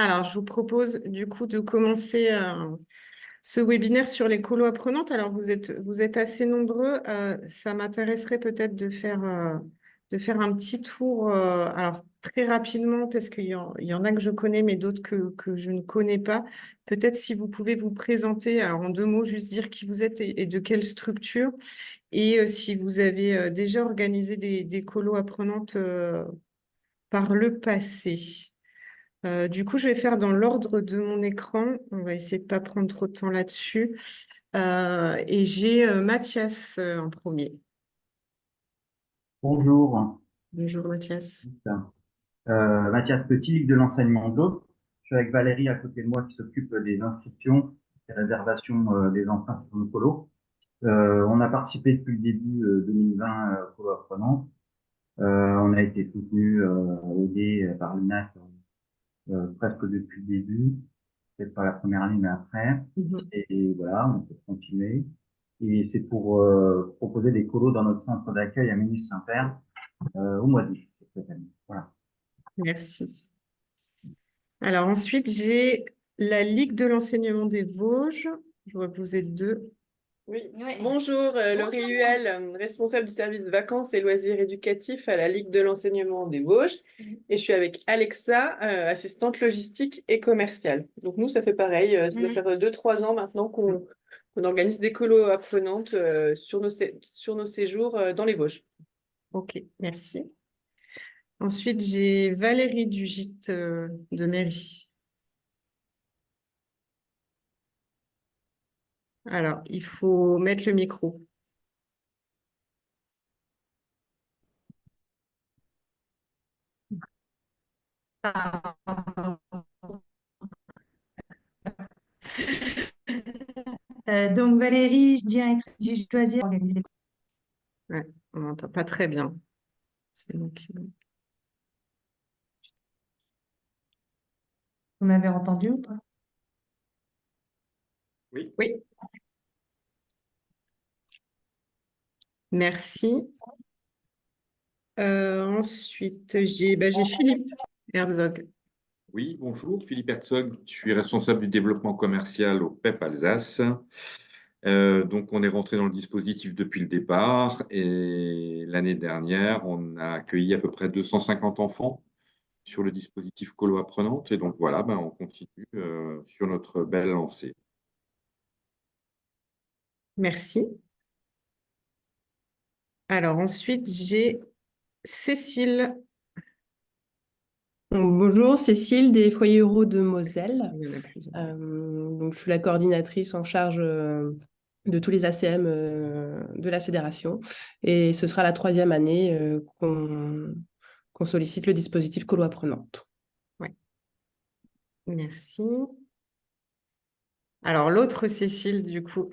Alors, je vous propose du coup de commencer ce webinaire sur les colos apprenantes. Alors, vous êtes assez nombreux. Ça m'intéresserait peut-être de faire un petit tour, alors très rapidement, parce qu'il y en a que je connais, mais d'autres que je ne connais pas. Peut-être si vous pouvez vous présenter, alors en 2 mots, juste dire qui vous êtes et de quelle structure, et si vous avez déjà organisé des colos apprenantes par le passé. Du coup, je vais faire dans l'ordre de mon écran. On va essayer de ne pas prendre trop de temps là-dessus. Et j'ai Mathias en premier. Bonjour, Bonjour Mathias. Mathias Petit, Ligue de l'enseignement de l'autre. Je suis avec Valérie à côté de moi qui s'occupe des inscriptions, des réservations des emprunts sur nos colos. On a participé depuis le début 2020 au Colo Apprenant. On a été soutenu, aidé par l'UNAC presque depuis le début, peut-être pas la première année mais après. Mhm. Et voilà, on peut continuer. Et c'est pour proposer des colos dans notre centre d'accueil à Ménil-Saint-Père au mois d'août cette année. Voilà. Merci. Alors ensuite, j'ai la Ligue de l'enseignement des Vosges. Je vois que vous êtes deux. Oui, Ouais. bonjour, Laurie Huel, responsable du service vacances et loisirs éducatifs à la Ligue de l'enseignement des Vosges. Et je suis avec Alexa, assistante logistique et commerciale. Donc nous, ça fait pareil, ça doit faire 2-3 ans maintenant qu'on organise des colos apprenantes sur nos séjours dans les Vosges. Ok, merci. Ensuite, j'ai Valérie du gîte de mairie. Alors, il faut mettre le micro. Donc Valérie, je dirais j'ai choisi d'organiser. Ouais, on n'entend pas très bien. C'est moi qui... Vous m'avez entendu ou pas? Oui. Oui, merci. Ensuite, j'ai Philippe Herzog. Oui, bonjour, Philippe Herzog. Je suis responsable du développement commercial au PEP Alsace. Donc, on est rentré dans le dispositif depuis le départ et l'année dernière, on a accueilli à peu près 250 enfants sur le dispositif Colo Apprenante. Et donc, voilà, on continue sur notre belle lancée. Merci. Alors ensuite, j'ai Cécile. Bonjour, Cécile des Foyers Euro de Moselle. Il y en a plusieurs. Donc, je suis la coordinatrice en charge de tous les ACM de la fédération. Et ce sera la 3e année qu'on sollicite le dispositif Colo Apprenante. Ouais. Merci. Alors l'autre Cécile, du coup.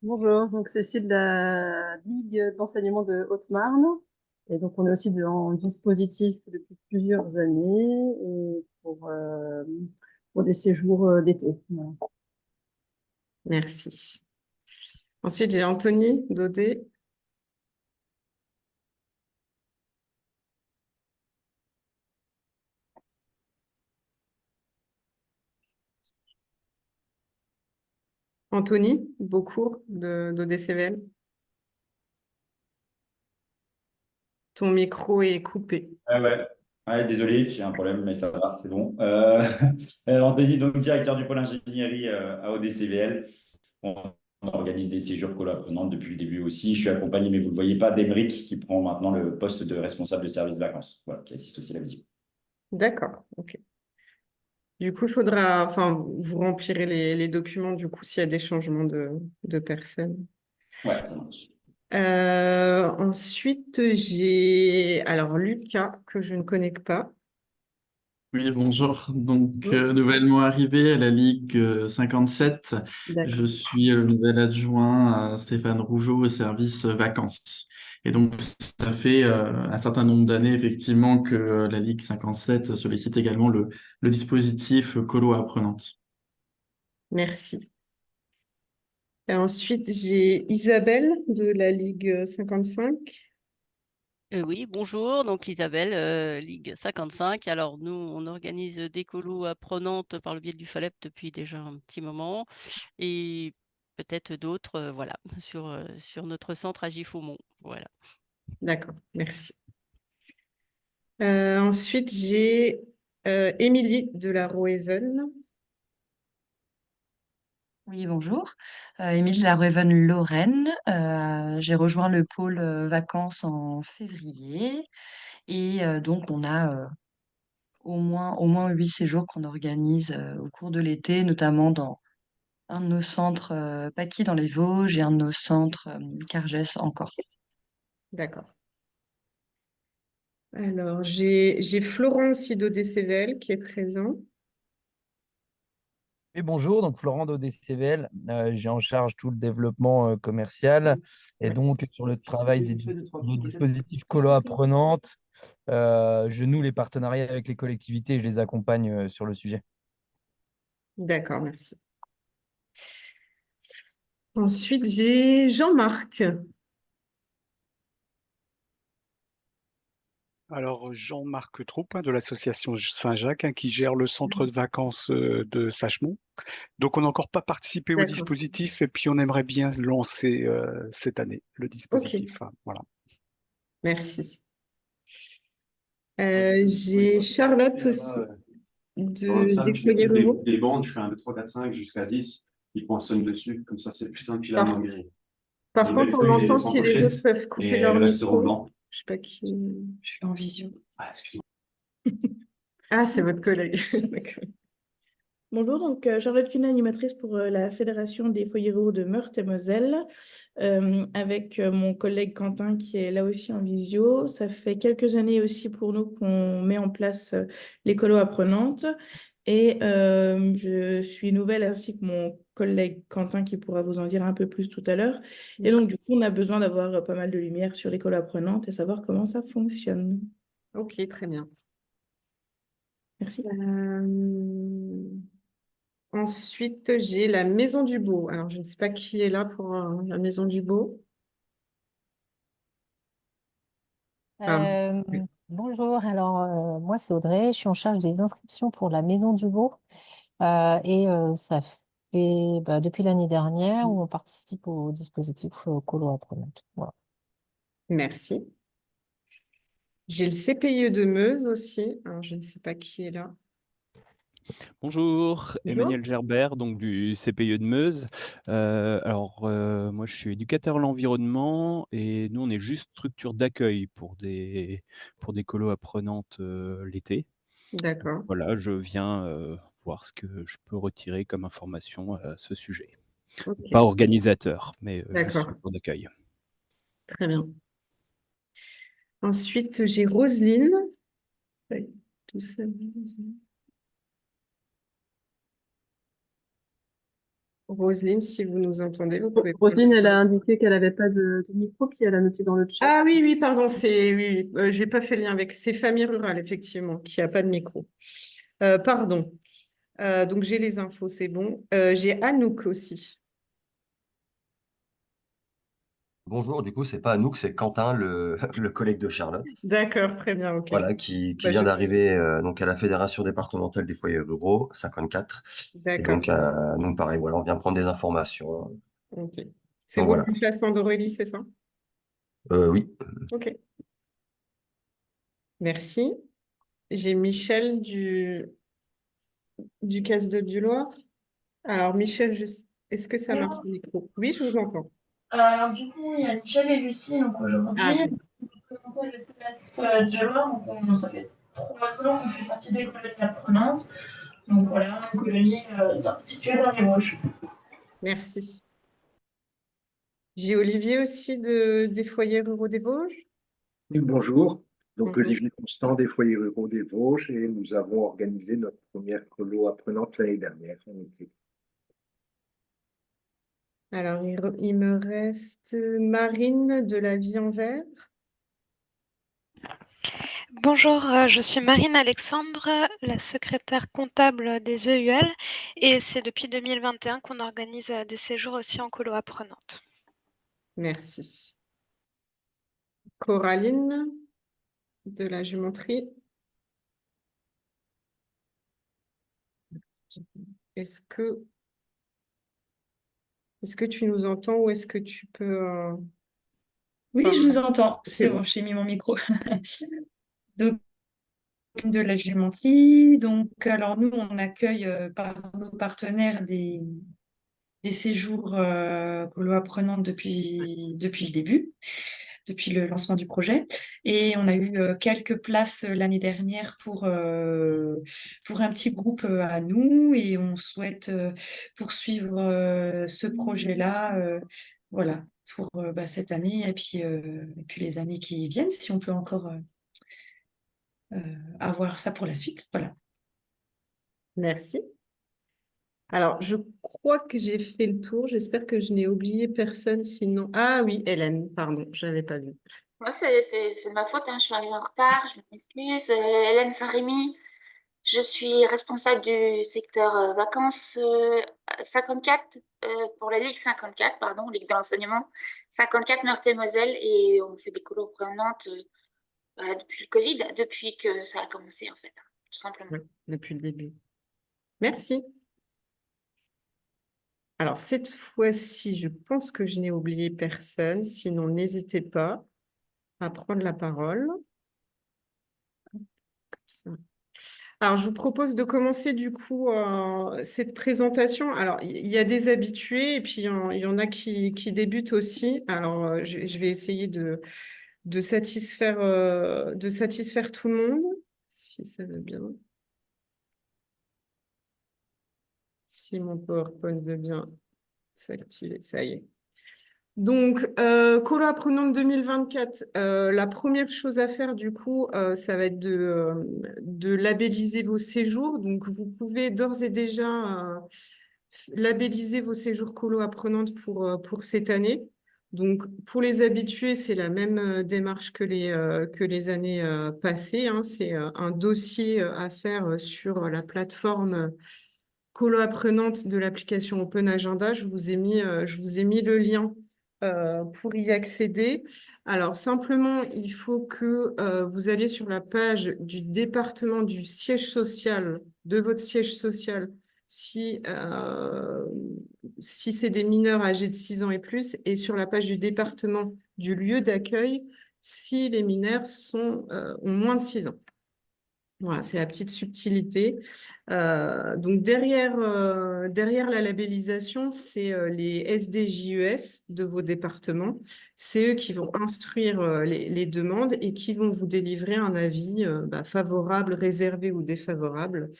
Bonjour, donc Cécile de la Ligue d'enseignement de Haute-Marne. Et donc, on est aussi en dispositif depuis plusieurs années et pour des séjours d'été. Voilà. Merci. Ensuite, j'ai Anthony Daudet. Anthony Beaucourt d'ODCVL. Ton micro est coupé. Ah ouais. Ouais, désolé, j'ai un problème, mais ça va, c'est bon. Anthony, donc directeur du pôle ingénierie à ODCVL. On organise des séjours colo apprenantes depuis le début aussi. Je suis accompagné, mais vous ne le voyez pas, d'Emeric qui prend maintenant le poste de responsable de service vacances, voilà, qui assiste aussi à la visite. D'accord, ok. Du coup, il faudra, enfin, vous remplirez les documents, du coup, s'il y a des changements de personnes. Ouais, ça marche. Ensuite, j'ai alors Lucas, que je ne connais pas. Oui, bonjour. Donc, Oui, nouvellement arrivé à la Ligue 57, je d'accord. suis le nouvel adjoint à Stéphane Rougeau au service vacances. Et donc, ça fait un certain nombre d'années, effectivement, que la Ligue 57 sollicite également le dispositif Colo Apprenante. Merci. Et ensuite, j'ai Isabelle de la Ligue 55. Oui, bonjour, donc Isabelle, Ligue 55. Alors nous, on organise des colos apprenantes par le biais du FALEP depuis déjà un petit moment et peut-être d'autres, voilà, sur notre centre à Giffaumont. Voilà. D'accord, merci. Ensuite, j'ai Émilie de la Roeven. Oui, bonjour. Émile Larueven-Lorraine. J'ai rejoint le pôle vacances en février et donc on a au moins 8 séjours qu'on organise au cours de l'été, notamment dans un de nos centres Paquis dans les Vosges et un de nos centres Cargès encore. D'accord. Alors, j'ai Florent aussi d'ODCVL qui est présent. Et bonjour, donc Florent d'ODCVL, j'ai en charge tout le développement commercial et Ouais. donc sur le travail des dispositifs colo apprenantes, je noue les partenariats avec les collectivités et je les accompagne sur le sujet. D'accord, merci. Ensuite, j'ai Jean-Marc. Alors, Jean-Marc Troupe, de l'association Saint-Jacques, qui gère le centre de vacances de Sachemont. Donc, on n'a encore pas participé au D'accord. dispositif et puis on aimerait bien lancer cette année le dispositif. Voilà. Merci. J'ai Charlotte aussi des foyers ruraux. Des bandes, je fais 1, 2, 3, 4, 5 jusqu'à 10. Ils poinçonnent dessus, comme ça c'est plus simple qu'il a Par, moins grillé. par Les contre, belles on feuilles, il entend est sans si les autres pochette peuvent couper et leur elles resteront micro. blancs. Je sais pas qui. Je suis en vision. Ah, excuse-moi. Ah, c'est votre collègue. D'accord. Bonjour, donc Charlotte Cunet, animatrice pour la Fédération des foyers ruraux de Meurthe et Moselle, avec mon collègue Quentin qui est là aussi en visio. Ça fait quelques années aussi pour nous qu'on met en place les colos apprenantes et je suis nouvelle ainsi que mon collègue Quentin qui pourra vous en dire un peu plus tout à l'heure. Et donc du coup, on a besoin d'avoir pas mal de lumière sur les colos apprenantes et savoir comment ça fonctionne. Ok, très bien. Merci. Ensuite, j'ai la Maison du Beau. Alors, je ne sais pas qui est là pour la Maison du Beau. Ah, Bonjour, alors moi c'est Audrey, je suis en charge des inscriptions pour la Maison du Beau ça fait depuis l'année dernière où on participe au dispositif colo apprenante. Voilà. merci. J'ai le CPIE de Meuse aussi. Alors, je ne sais pas qui est là. Bonjour, Bonjour. Emmanuel Gerbert, donc du CPIE de Meuse. Moi, je suis éducateur à l'environnement et nous, on est juste structure d'accueil pour des colos apprenantes l'été. D'accord. Voilà, je viens voir ce que je peux retirer comme information à ce sujet. Ok. Pas organisateur, mais juste D'accord. structure d'accueil. Très bien. Ensuite, j'ai Roselyne. Ouais, tout ça. Roselyne, si vous nous entendez, vous pouvez prendre. Roselyne, elle a indiqué qu'elle n'avait pas de micro, puis elle a noté dans le chat. Ah oui, oui, pardon, oui, j'ai pas fait le lien avec. C'est Famille Rurale, effectivement, qui a pas de micro. Pardon. Donc j'ai les infos, c'est bon. J'ai Anouk aussi. Bonjour, du coup, c'est pas Anouk, c'est Quentin, le, le collègue de Charlotte, D'accord, très bien, ok. voilà, qui Bah, vient je- d'arriver donc à la Fédération départementale des foyers ruraux, 54. Et D'accord, donc pareil, voilà, on vient prendre des informations. ok. C'est Donc vous voilà. le remplaçant d'Aurélie, c'est ça? Oui, Ok. Merci. J'ai Michel du Casse de Loire. Alors, Michel, est-ce que ça marche le micro? Oui, je vous entends. Alors du coup, il y a Michel et Lucie, donc aujourd'hui, Ah, ok. on a commencé le semestre de Loire, donc ça fait 3 ans qu'on fait partie des colonies apprenantes. Donc voilà, une colonie située dans les Vosges. Merci. J'ai Olivier aussi des foyers ruraux des Vosges. Oui, bonjour, donc Bonjour. Olivier Constant des foyers ruraux des Vosges et nous avons organisé notre première colo apprenante l'année dernière en été. Alors, il me reste Marine de la Vie en Vert. Bonjour, je suis Marine Alexandre, la secrétaire comptable des EUL et c'est depuis 2021 qu'on organise des séjours aussi en colo apprenante. Merci. Coraline de la jumenterie. Est-ce que tu nous entends ou est-ce que tu peux... Oui, je vous entends. C'est C'est bon. bon, j'ai mis mon micro. Donc, de la jumenterie. Donc, alors nous, on accueille par nos partenaires des séjours colo apprenantes depuis le début, depuis le lancement du projet. Et on a eu quelques places l'année dernière pour un petit groupe à nous et on souhaite poursuivre ce projet-là voilà, pour cette année et puis les années qui viennent, si on peut encore avoir ça pour la suite. Voilà. Merci. Alors, je crois que j'ai fait le tour. J'espère que je n'ai oublié personne. Sinon... Ah oui, Hélène, pardon, je n'avais pas vu. Moi, c'est de ma faute, hein, je suis arrivée en retard, je m'excuse. Hélène Saint-Rémy, je suis responsable du secteur vacances 54, pour la Ligue 54, pardon, Ligue de l'enseignement, 54 Meurthe-et-Moselle, et on fait des colos prenantes depuis le Covid, depuis que ça a commencé, en fait, tout simplement. Oui, depuis le début. Merci. Alors, cette fois-ci, je pense que je n'ai oublié personne. Sinon, n'hésitez pas à prendre la parole. Comme ça. Alors, je vous propose de commencer du coup cette présentation. Alors, il y a des habitués et puis il y en a qui débutent aussi. Alors, je vais essayer de satisfaire tout le monde, si ça va bien. Si mon PowerPoint veut bien s'activer, ça y est. Donc, colo apprenante 2024, la première chose à faire, du coup, ça va être de labelliser vos séjours. Donc, vous pouvez d'ores et déjà labelliser vos séjours colo apprenante pour cette année. Donc, pour les habitués, c'est la même démarche que les années passées, hein. C'est un dossier à faire sur la plateforme colo apprenante de l'application Open Agenda. Je vous ai mis le lien pour y accéder. Alors, simplement, il faut que vous alliez sur la page du département du siège social, de votre siège social, si c'est des mineurs âgés de 6 ans et plus, et sur la page du département du lieu d'accueil, si les mineurs ont moins de 6 ans. Voilà, c'est la petite subtilité. Donc derrière la labellisation, c'est les SDJES de vos départements. C'est eux qui vont instruire les demandes et qui vont vous délivrer un avis favorable, réservé ou défavorable.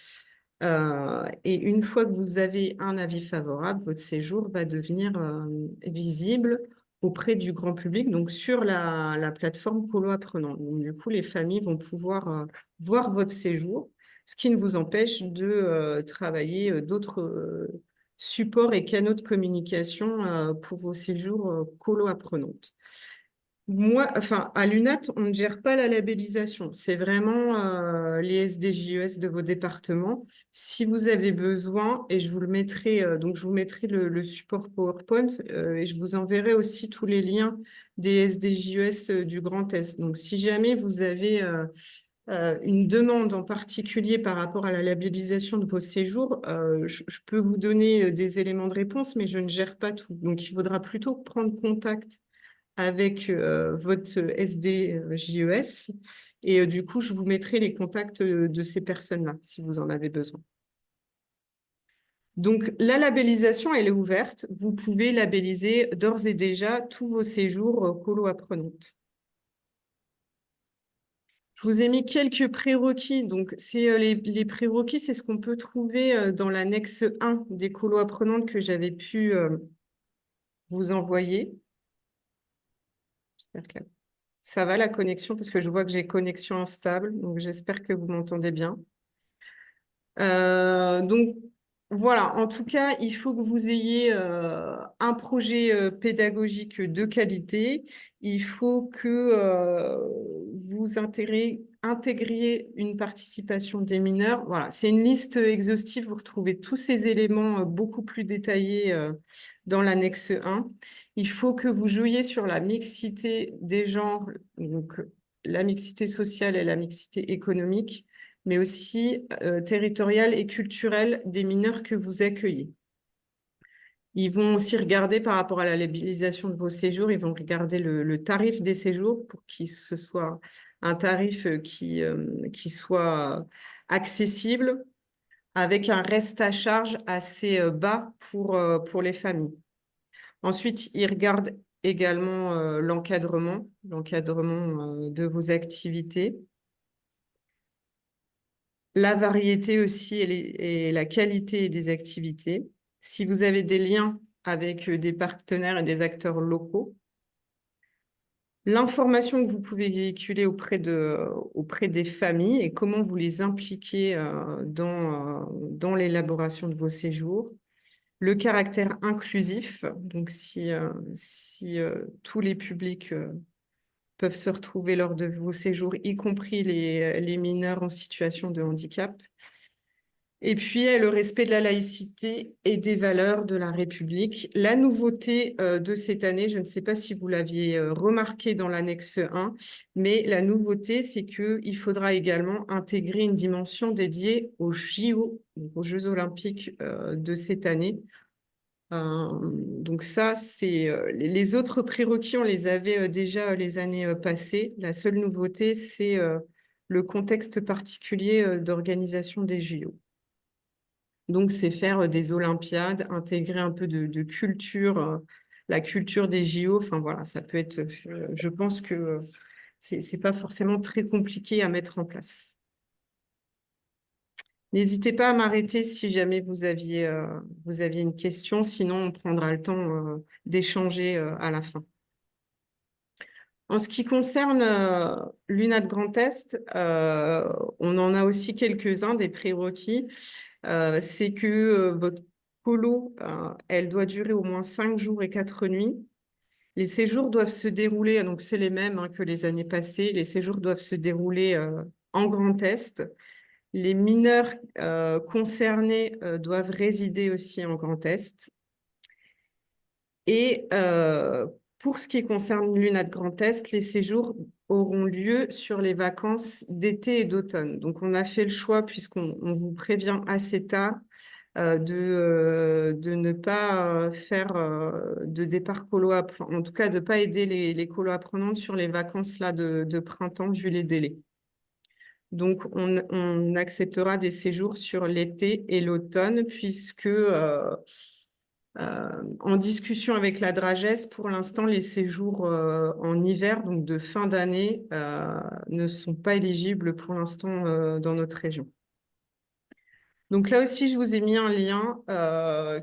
Et une fois que vous avez un avis favorable, votre séjour va devenir visible auprès du grand public, donc sur la plateforme Colo Apprenant. Donc, du coup, les familles vont pouvoir voir votre séjour, ce qui ne vous empêche de travailler d'autres supports et canaux de communication pour vos séjours Colo Apprenantes. Moi, enfin, à l'UNAT, on ne gère pas la labellisation. C'est vraiment les SDJES de vos départements. Si vous avez besoin, et je vous le mettrai, donc je vous mettrai le support PowerPoint et je vous enverrai aussi tous les liens des SDJES du Grand Est. Donc, si jamais vous avez une demande en particulier par rapport à la labellisation de vos séjours, je peux vous donner des éléments de réponse, mais je ne gère pas tout. Donc, il faudra plutôt prendre contact avec votre SDJES et du coup, je vous mettrai les contacts de ces personnes-là si vous en avez besoin. Donc, la labellisation, elle est ouverte. Vous pouvez labelliser d'ores et déjà tous vos séjours colo apprenantes. Je vous ai mis quelques prérequis. Donc, c'est les prérequis, c'est ce qu'on peut trouver dans l'annexe 1 des colo apprenantes que j'avais pu vous envoyer. J'espère que ça va la connexion parce que je vois que j'ai connexion instable. Donc, j'espère que vous m'entendez bien. Donc, voilà. En tout cas, il faut que vous ayez un projet pédagogique de qualité. Il faut que vous intégrez intégrer une participation des mineurs. Voilà, c'est une liste exhaustive. Vous retrouvez tous ces éléments beaucoup plus détaillés dans l'annexe 1. Il faut que vous jouiez sur la mixité des genres, donc la mixité sociale et la mixité économique, mais aussi territoriale et culturelle des mineurs que vous accueillez. Ils vont aussi regarder par rapport à la labellisation de vos séjours, ils vont regarder le tarif des séjours pour qu'il ce soit un tarif qui soit accessible avec un reste à charge assez bas pour les familles. Ensuite, ils regardent également l'encadrement de vos activités. La variété aussi et la qualité des activités. Si vous avez des liens avec des partenaires et des acteurs locaux, l'information que vous pouvez véhiculer auprès des familles et comment vous les impliquez dans l'élaboration de vos séjours, le caractère inclusif, donc si tous les publics peuvent se retrouver lors de vos séjours, y compris les mineurs en situation de handicap. Et puis, le respect de la laïcité et des valeurs de la République. La nouveauté de cette année, je ne sais pas si vous l'aviez remarqué dans l'annexe 1, mais la nouveauté, c'est qu'il faudra également intégrer une dimension dédiée aux JO, aux Jeux olympiques de cette année. Donc ça, c'est les autres prérequis, on les avait déjà les années passées. La seule nouveauté, c'est le contexte particulier d'organisation des JO. Donc, c'est faire des Olympiades, intégrer un peu de culture, la culture des JO. Enfin, voilà, ça peut être, je pense que c'est pas forcément très compliqué à mettre en place. N'hésitez pas à m'arrêter si jamais vous aviez une question, sinon on prendra le temps d'échanger à la fin. En ce qui concerne l'UNAT Grand Est, on en a aussi quelques-uns des prérequis. C'est que votre colo, elle doit durer au moins 5 jours et 4 nuits. Les séjours doivent se dérouler, donc c'est les mêmes que les années passées, les séjours doivent se dérouler en Grand Est. Les mineurs concernés doivent résider aussi en Grand Est. Et pour ce qui concerne l'UNAT Grand Est, les séjours auront lieu sur les vacances d'été et d'automne. Donc, on a fait le choix, puisqu'on vous prévient assez tard, de ne pas faire de départ colo, en tout cas de ne pas aider les colos apprenantes sur les vacances là, de printemps, vu les délais. Donc, on acceptera des séjours sur l'été et l'automne, puisque en discussion avec la Drages, pour l'instant, les séjours en hiver, donc de fin d'année, ne sont pas éligibles pour l'instant dans notre région. Donc là aussi, je vous ai mis un lien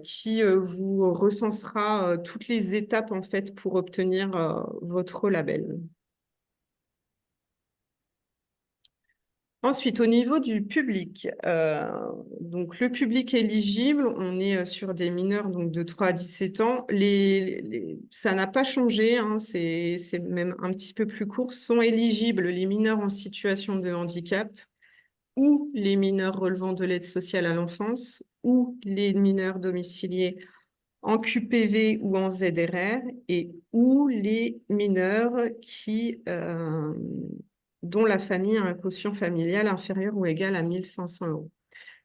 qui vous recensera toutes les étapes en fait pour obtenir votre label. Ensuite, au niveau du public, donc le public éligible, on est sur des mineurs donc de 3 à 17 ans. Ça n'a pas changé, hein, c'est même un petit peu plus court. Sont éligibles les mineurs en situation de handicap ou les mineurs relevant de l'aide sociale à l'enfance ou les mineurs domiciliés en QPV ou en ZRR et ou les mineurs dont la famille a un quotient familial inférieur ou égal à 1 500 €.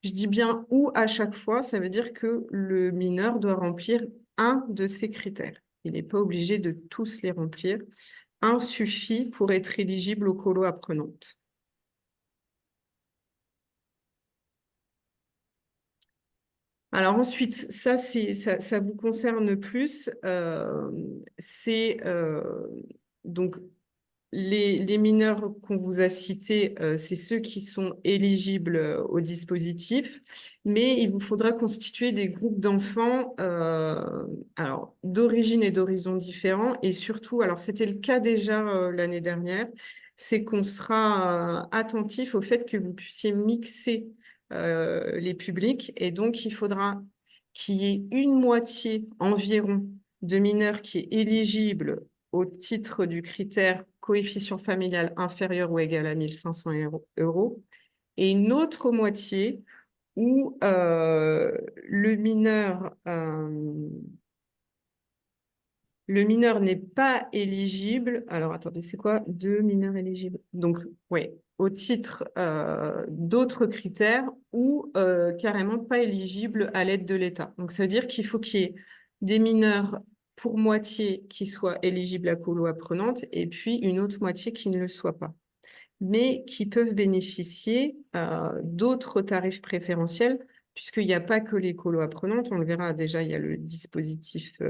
Je dis bien « ou » à chaque fois, ça veut dire que le mineur doit remplir un de ces critères. Il n'est pas obligé de tous les remplir. Un suffit pour être éligible au colo apprenante. Alors ensuite, ça vous concerne plus. C'est donc les mineurs qu'on vous a cités, c'est ceux qui sont éligibles au dispositif, mais il vous faudra constituer des groupes d'enfants alors d'origine et d'horizons différents, et surtout, alors c'était le cas déjà l'année dernière, c'est qu'on sera attentif au fait que vous puissiez mixer les publics, et donc il faudra qu'il y ait une moitié environ de mineurs qui est éligible au titre du critère coefficient familial inférieur ou égal à 1500 euros, et une autre moitié où le mineur n'est pas éligible. Alors, attendez, c'est quoi? 2 mineurs éligibles. Donc, oui, au titre d'autres critères ou carrément pas éligible à l'aide de l'État. Donc, ça veut dire qu'il faut qu'il y ait des mineurs pour moitié qui soient éligibles à colo apprenante et puis une autre moitié qui ne le soit pas, mais qui peuvent bénéficier d'autres tarifs préférentiels, puisqu'il n'y a pas que les colos apprenantes. On le verra déjà, il y a le dispositif,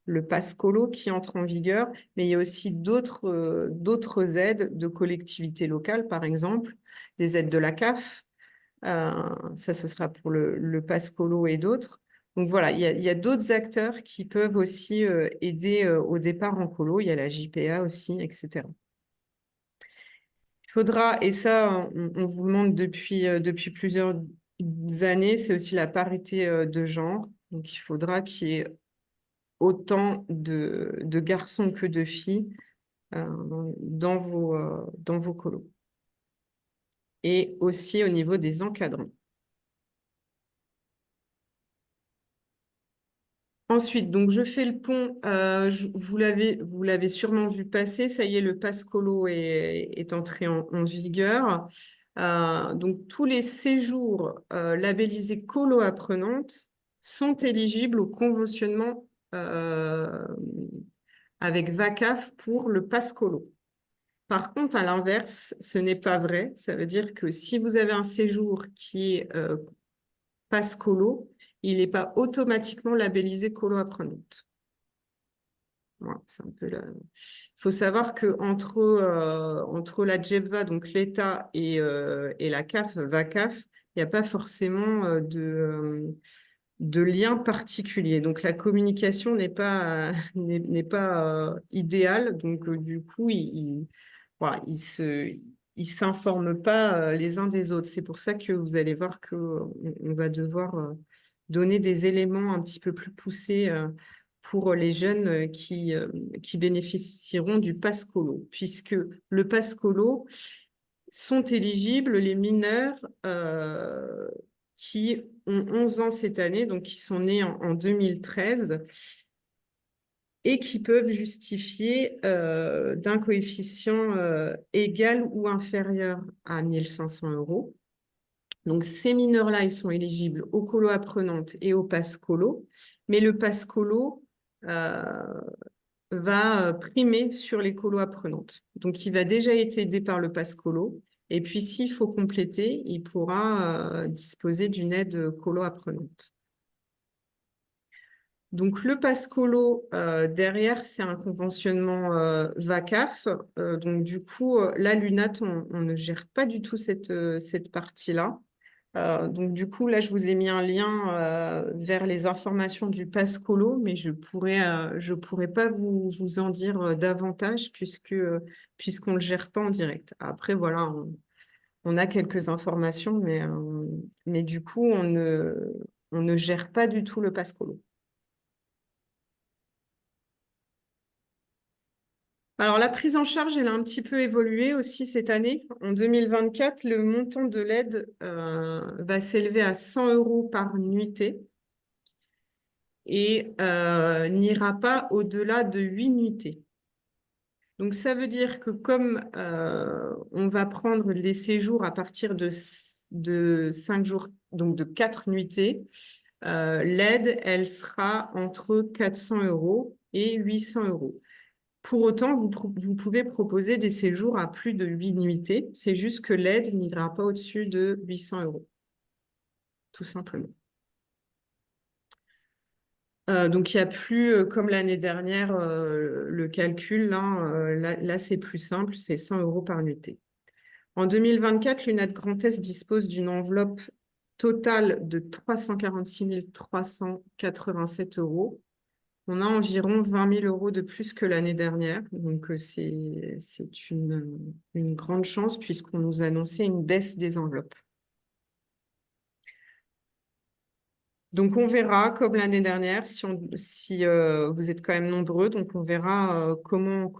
le pass colo qui entre en vigueur, mais il y a aussi d'autres aides de collectivités locales, par exemple, des aides de la CAF. Ça, ce sera pour le pass colo et d'autres. Donc voilà, il y a d'autres acteurs qui peuvent aussi aider au départ en colo. Il y a la JPA aussi, etc. Il faudra, et ça, on vous demande depuis plusieurs années, c'est aussi la parité de genre. Donc, il faudra qu'il y ait autant de garçons que de filles dans vos colos. Et aussi au niveau des encadrants. Ensuite, donc je fais le pont, vous l'avez sûrement vu passer, ça y est, le pass colo est entré en vigueur. Donc tous les séjours labellisés colo apprenante sont éligibles au conventionnement avec VACAF pour le pass colo. Par contre, à l'inverse, ce n'est pas vrai. Ça veut dire que si vous avez un séjour qui est pass colo, il n'est pas automatiquement labellisé colo apprenante. Voilà, c'est un peu Il faut savoir que entre la GEVA, donc l'État, et la CAF, VACAF, il n'y a pas forcément de lien particulier. Donc la communication n'est pas idéale. Donc du coup, voilà, ils s'informent pas les uns des autres. C'est pour ça que vous allez voir qu'on va devoir donner des éléments un petit peu plus poussés pour les jeunes qui bénéficieront du pass colo, puisque le pass colo sont éligibles les mineurs qui ont 11 ans cette année, donc qui sont nés en 2013, et qui peuvent justifier d'un coefficient égal ou inférieur à 1500 euros. Donc, ces mineurs-là, ils sont éligibles au colo apprenante et au pass colo, mais le pass colo va primer sur les colos apprenantes. Donc, il va déjà être aidé par le pass colo, et puis s'il faut compléter, il pourra disposer d'une aide colo apprenante. Donc, le pass colo, derrière, c'est un conventionnement VACAF. Donc, du coup, là, l'UNAT, on ne gère pas du tout cette partie-là. Donc, du coup, là, je vous ai mis un lien vers les informations du pass colo, mais je pourrais pas vous en dire davantage puisqu'on ne le gère pas en direct. Après, voilà, on a quelques informations, mais du coup, on ne gère pas du tout le pass colo. Alors, la prise en charge, elle a un petit peu évolué aussi cette année. En 2024, le montant de l'aide va s'élever à 100 euros par nuitée et n'ira pas au-delà de 8 nuitées. Donc, ça veut dire que comme on va prendre les séjours à partir de 5 jours, donc de 4 nuitées, l'aide, elle sera entre 400 euros et 800 euros. Pour autant, vous pouvez proposer des séjours à plus de 8 nuitées. C'est juste que l'aide n'ira pas au-dessus de 800 euros. Tout simplement. Donc, il n'y a plus, comme l'année dernière, le calcul. Là, c'est plus simple, c'est 100 euros par nuitée. En 2024, l'UNAT Grand Est dispose d'une enveloppe totale de 346 387 euros. On a environ 20 000 euros de plus que l'année dernière. Donc, c'est une grande chance puisqu'on nous annonçait une baisse des enveloppes. Donc, on verra, comme l'année dernière, si vous êtes quand même nombreux, donc on verra comment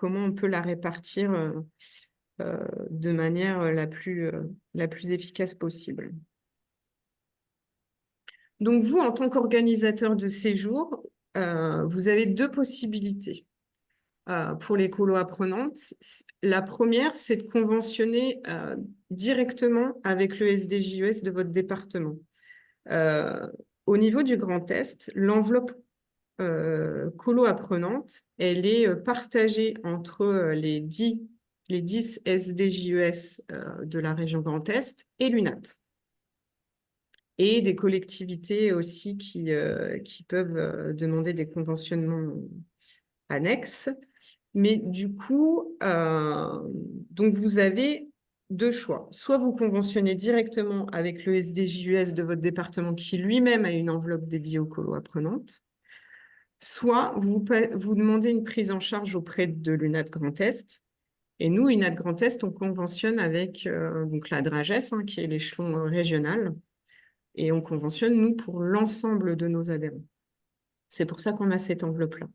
on peut la répartir de manière la plus efficace possible. Donc, vous, en tant qu'organisateur de séjour, vous avez deux possibilités pour les colos apprenantes. La première, c'est de conventionner directement avec le SDJUS de votre département. Au niveau du Grand Est, l'enveloppe colo apprenante, elle est partagée entre les 10 SDJUS de la région Grand Est et l'UNAT. Et des collectivités aussi qui peuvent demander des conventionnements annexes. Mais du coup, donc vous avez deux choix. Soit vous conventionnez directement avec le SDJUS de votre département qui lui-même a une enveloppe dédiée aux colos apprenantes, soit vous demandez une prise en charge auprès de l'UNAT Grand Est. Et nous, UNAT Grand Est, on conventionne avec donc la DRAGES, qui est l'échelon régional. Et on conventionne, nous, pour l'ensemble de nos adhérents. C'est pour ça qu'on a cette enveloppe-là.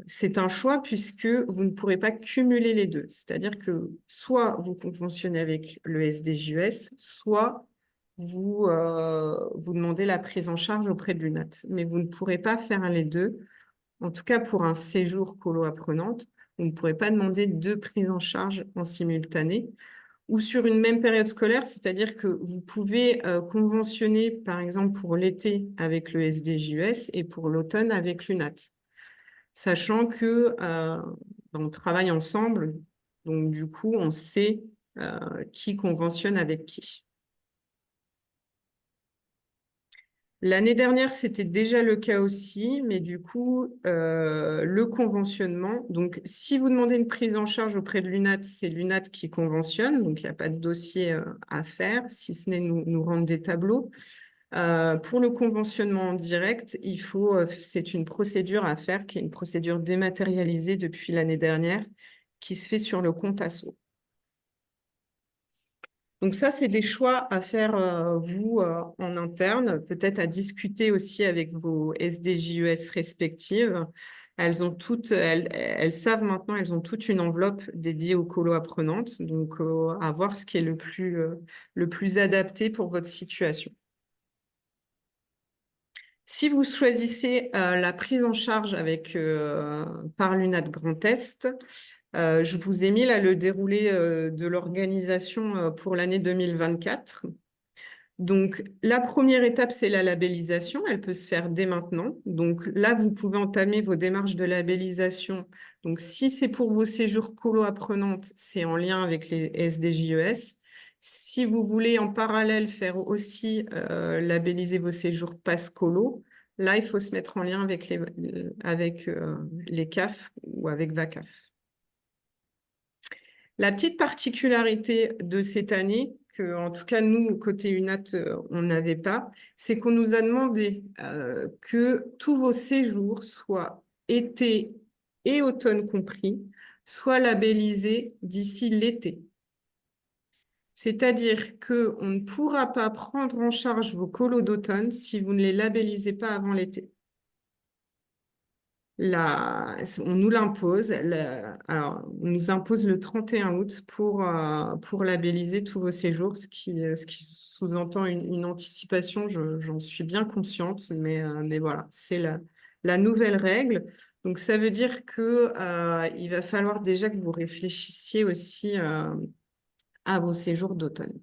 C'est un choix puisque vous ne pourrez pas cumuler les deux. C'est-à-dire que soit vous conventionnez avec le SDJUS, soit vous demandez la prise en charge auprès de l'UNAT. Mais vous ne pourrez pas faire les deux. En tout cas, pour un séjour colo apprenante, vous ne pourrez pas demander deux prises en charge en simultané ou sur une même période scolaire, c'est-à-dire que vous pouvez conventionner, par exemple, pour l'été avec le SDJUS et pour l'automne avec l'UNAT, sachant que on travaille ensemble, donc du coup, on sait qui conventionne avec qui. L'année dernière, c'était déjà le cas aussi, mais du coup, le conventionnement, donc si vous demandez une prise en charge auprès de l'UNAT, c'est l'UNAT qui conventionne, donc il n'y a pas de dossier à faire, si ce n'est nous rendre des tableaux. Pour le conventionnement en direct, c'est une procédure à faire, qui est une procédure dématérialisée depuis l'année dernière, qui se fait sur le compte ASSO. Donc ça, c'est des choix à faire, vous, en interne, peut-être à discuter aussi avec vos SDJUS respectives. Elles savent maintenant, elles ont toute une enveloppe dédiée aux colos apprenantes, donc à voir ce qui est le plus adapté pour votre situation. Si vous choisissez la prise en charge par l'UNAT Grand Est, je vous ai mis là le déroulé de l'organisation pour l'année 2024. Donc, la première étape, c'est la labellisation. Elle peut se faire dès maintenant. Donc là, vous pouvez entamer vos démarches de labellisation. Donc, si c'est pour vos séjours colo apprenantes, c'est en lien avec les SDJUS. Si vous voulez en parallèle faire aussi labelliser vos séjours pass colo, là, il faut se mettre en lien avec les CAF ou avec VACAF. La petite particularité de cette année, que en tout cas nous, côté UNAT, on n'avait pas, c'est qu'on nous a demandé que tous vos séjours, soient été et automne compris, soient labellisés d'ici l'été. C'est-à-dire qu'on ne pourra pas prendre en charge vos colos d'automne si vous ne les labellisez pas avant l'été. On nous l'impose. Alors, on nous impose le 31 août pour labelliser tous vos séjours, ce qui sous-entend une anticipation, j'en suis bien consciente, mais voilà, c'est la nouvelle règle. Donc, ça veut dire qu'il va falloir déjà que vous réfléchissiez aussi à vos séjours d'automne.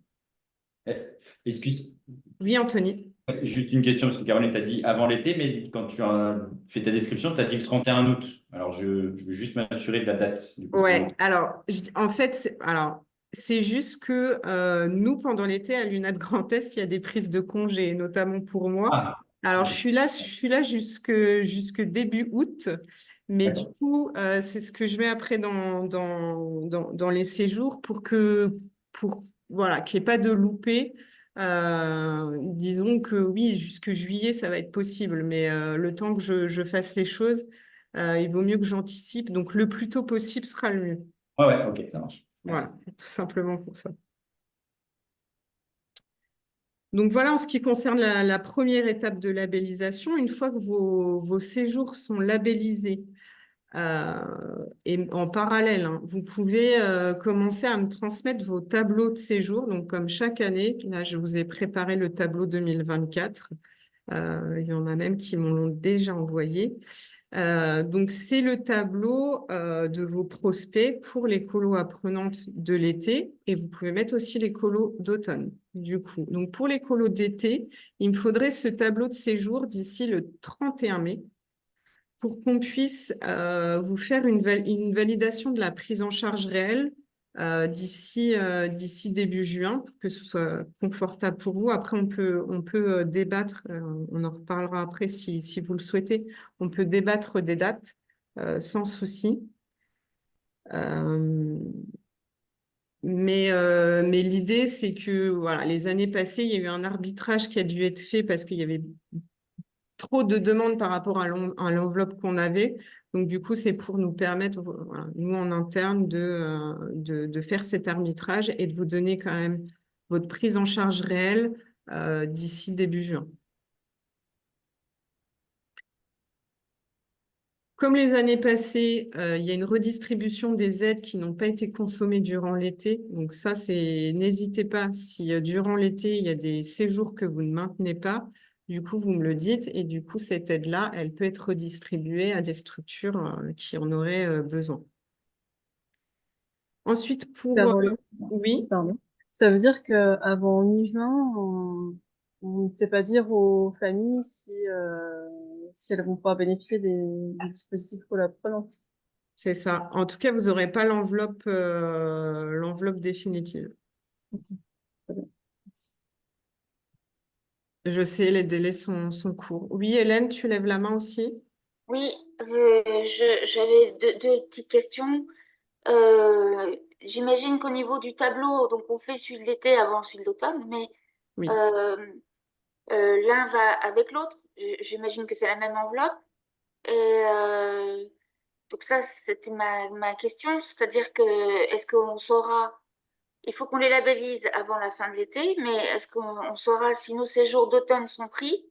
Excuse. Oui, Anthony. Juste une question, parce que Caroline t'a dit avant l'été, mais quand tu as fait ta description, tu as dit le 31 août. Alors, je veux juste m'assurer de la date. Ouais, alors, en fait, c'est juste que nous, pendant l'été, à l'UNAT Grand Est, il y a des prises de congés, notamment pour moi. Alors, je suis là jusque début août, mais du coup, c'est ce que je mets après dans les séjours voilà, qu'il n'y ait pas de loupé. Disons que oui, jusque juillet, ça va être possible, mais le temps que je fasse les choses, il vaut mieux que j'anticipe. Donc, le plus tôt possible sera le mieux. Ouais, ok, ça marche. Voilà, c'est tout simplement pour ça. Donc voilà en ce qui concerne la première étape de labellisation. Une fois que vos séjours sont labellisés, et en parallèle, hein, vous pouvez commencer à me transmettre vos tableaux de séjour. Donc comme chaque année, là je vous ai préparé le tableau 2024. Il y en a même qui m'en l'ont déjà envoyé. Donc, c'est le tableau de vos prospects pour les colos apprenantes de l'été et vous pouvez mettre aussi les colos d'automne, du coup. Donc, pour les colos d'été, il me faudrait ce tableau de séjour d'ici le 31 mai pour qu'on puisse vous faire une validation de la prise en charge réelle d'ici début juin pour que ce soit confortable pour vous. Après, on peut débattre, on en reparlera après si vous le souhaitez, on peut débattre des dates sans souci. Mais l'idée, c'est que voilà, les années passées, il y a eu un arbitrage qui a dû être fait parce qu'il y avait trop de demandes par rapport à l'enveloppe qu'on avait. Donc, du coup, c'est pour nous permettre, voilà, nous en interne, de faire cet arbitrage et de vous donner quand même votre prise en charge réelle d'ici début juin. Comme les années passées, il y a une redistribution des aides qui n'ont pas été consommées durant l'été. Donc ça, n'hésitez pas, si durant l'été, il y a des séjours que vous ne maintenez pas, du coup, vous me le dites. Et du coup, cette aide-là, elle peut être redistribuée à des structures qui en auraient besoin. Ensuite, Caroline, oui, pardon. Ça veut dire qu'avant mi-juin, on ne sait pas dire aux familles si elles vont pouvoir bénéficier du dispositif collab-prenante. c'est ça. En tout cas, vous n'aurez pas l'enveloppe définitive. Je sais, les délais sont courts. Oui, Hélène, tu lèves la main aussi? Oui, j'avais deux petites questions. J'imagine qu'au niveau du tableau, donc on fait celui de l'été avant celui de l'automne, mais Oui. l'un va avec l'autre. J'imagine que c'est la même enveloppe. Et donc ça, c'était ma question, c'est-à-dire que est-ce qu'on saura, il faut qu'on les labellise avant la fin de l'été, mais est-ce qu'on saura si nos séjours d'automne sont pris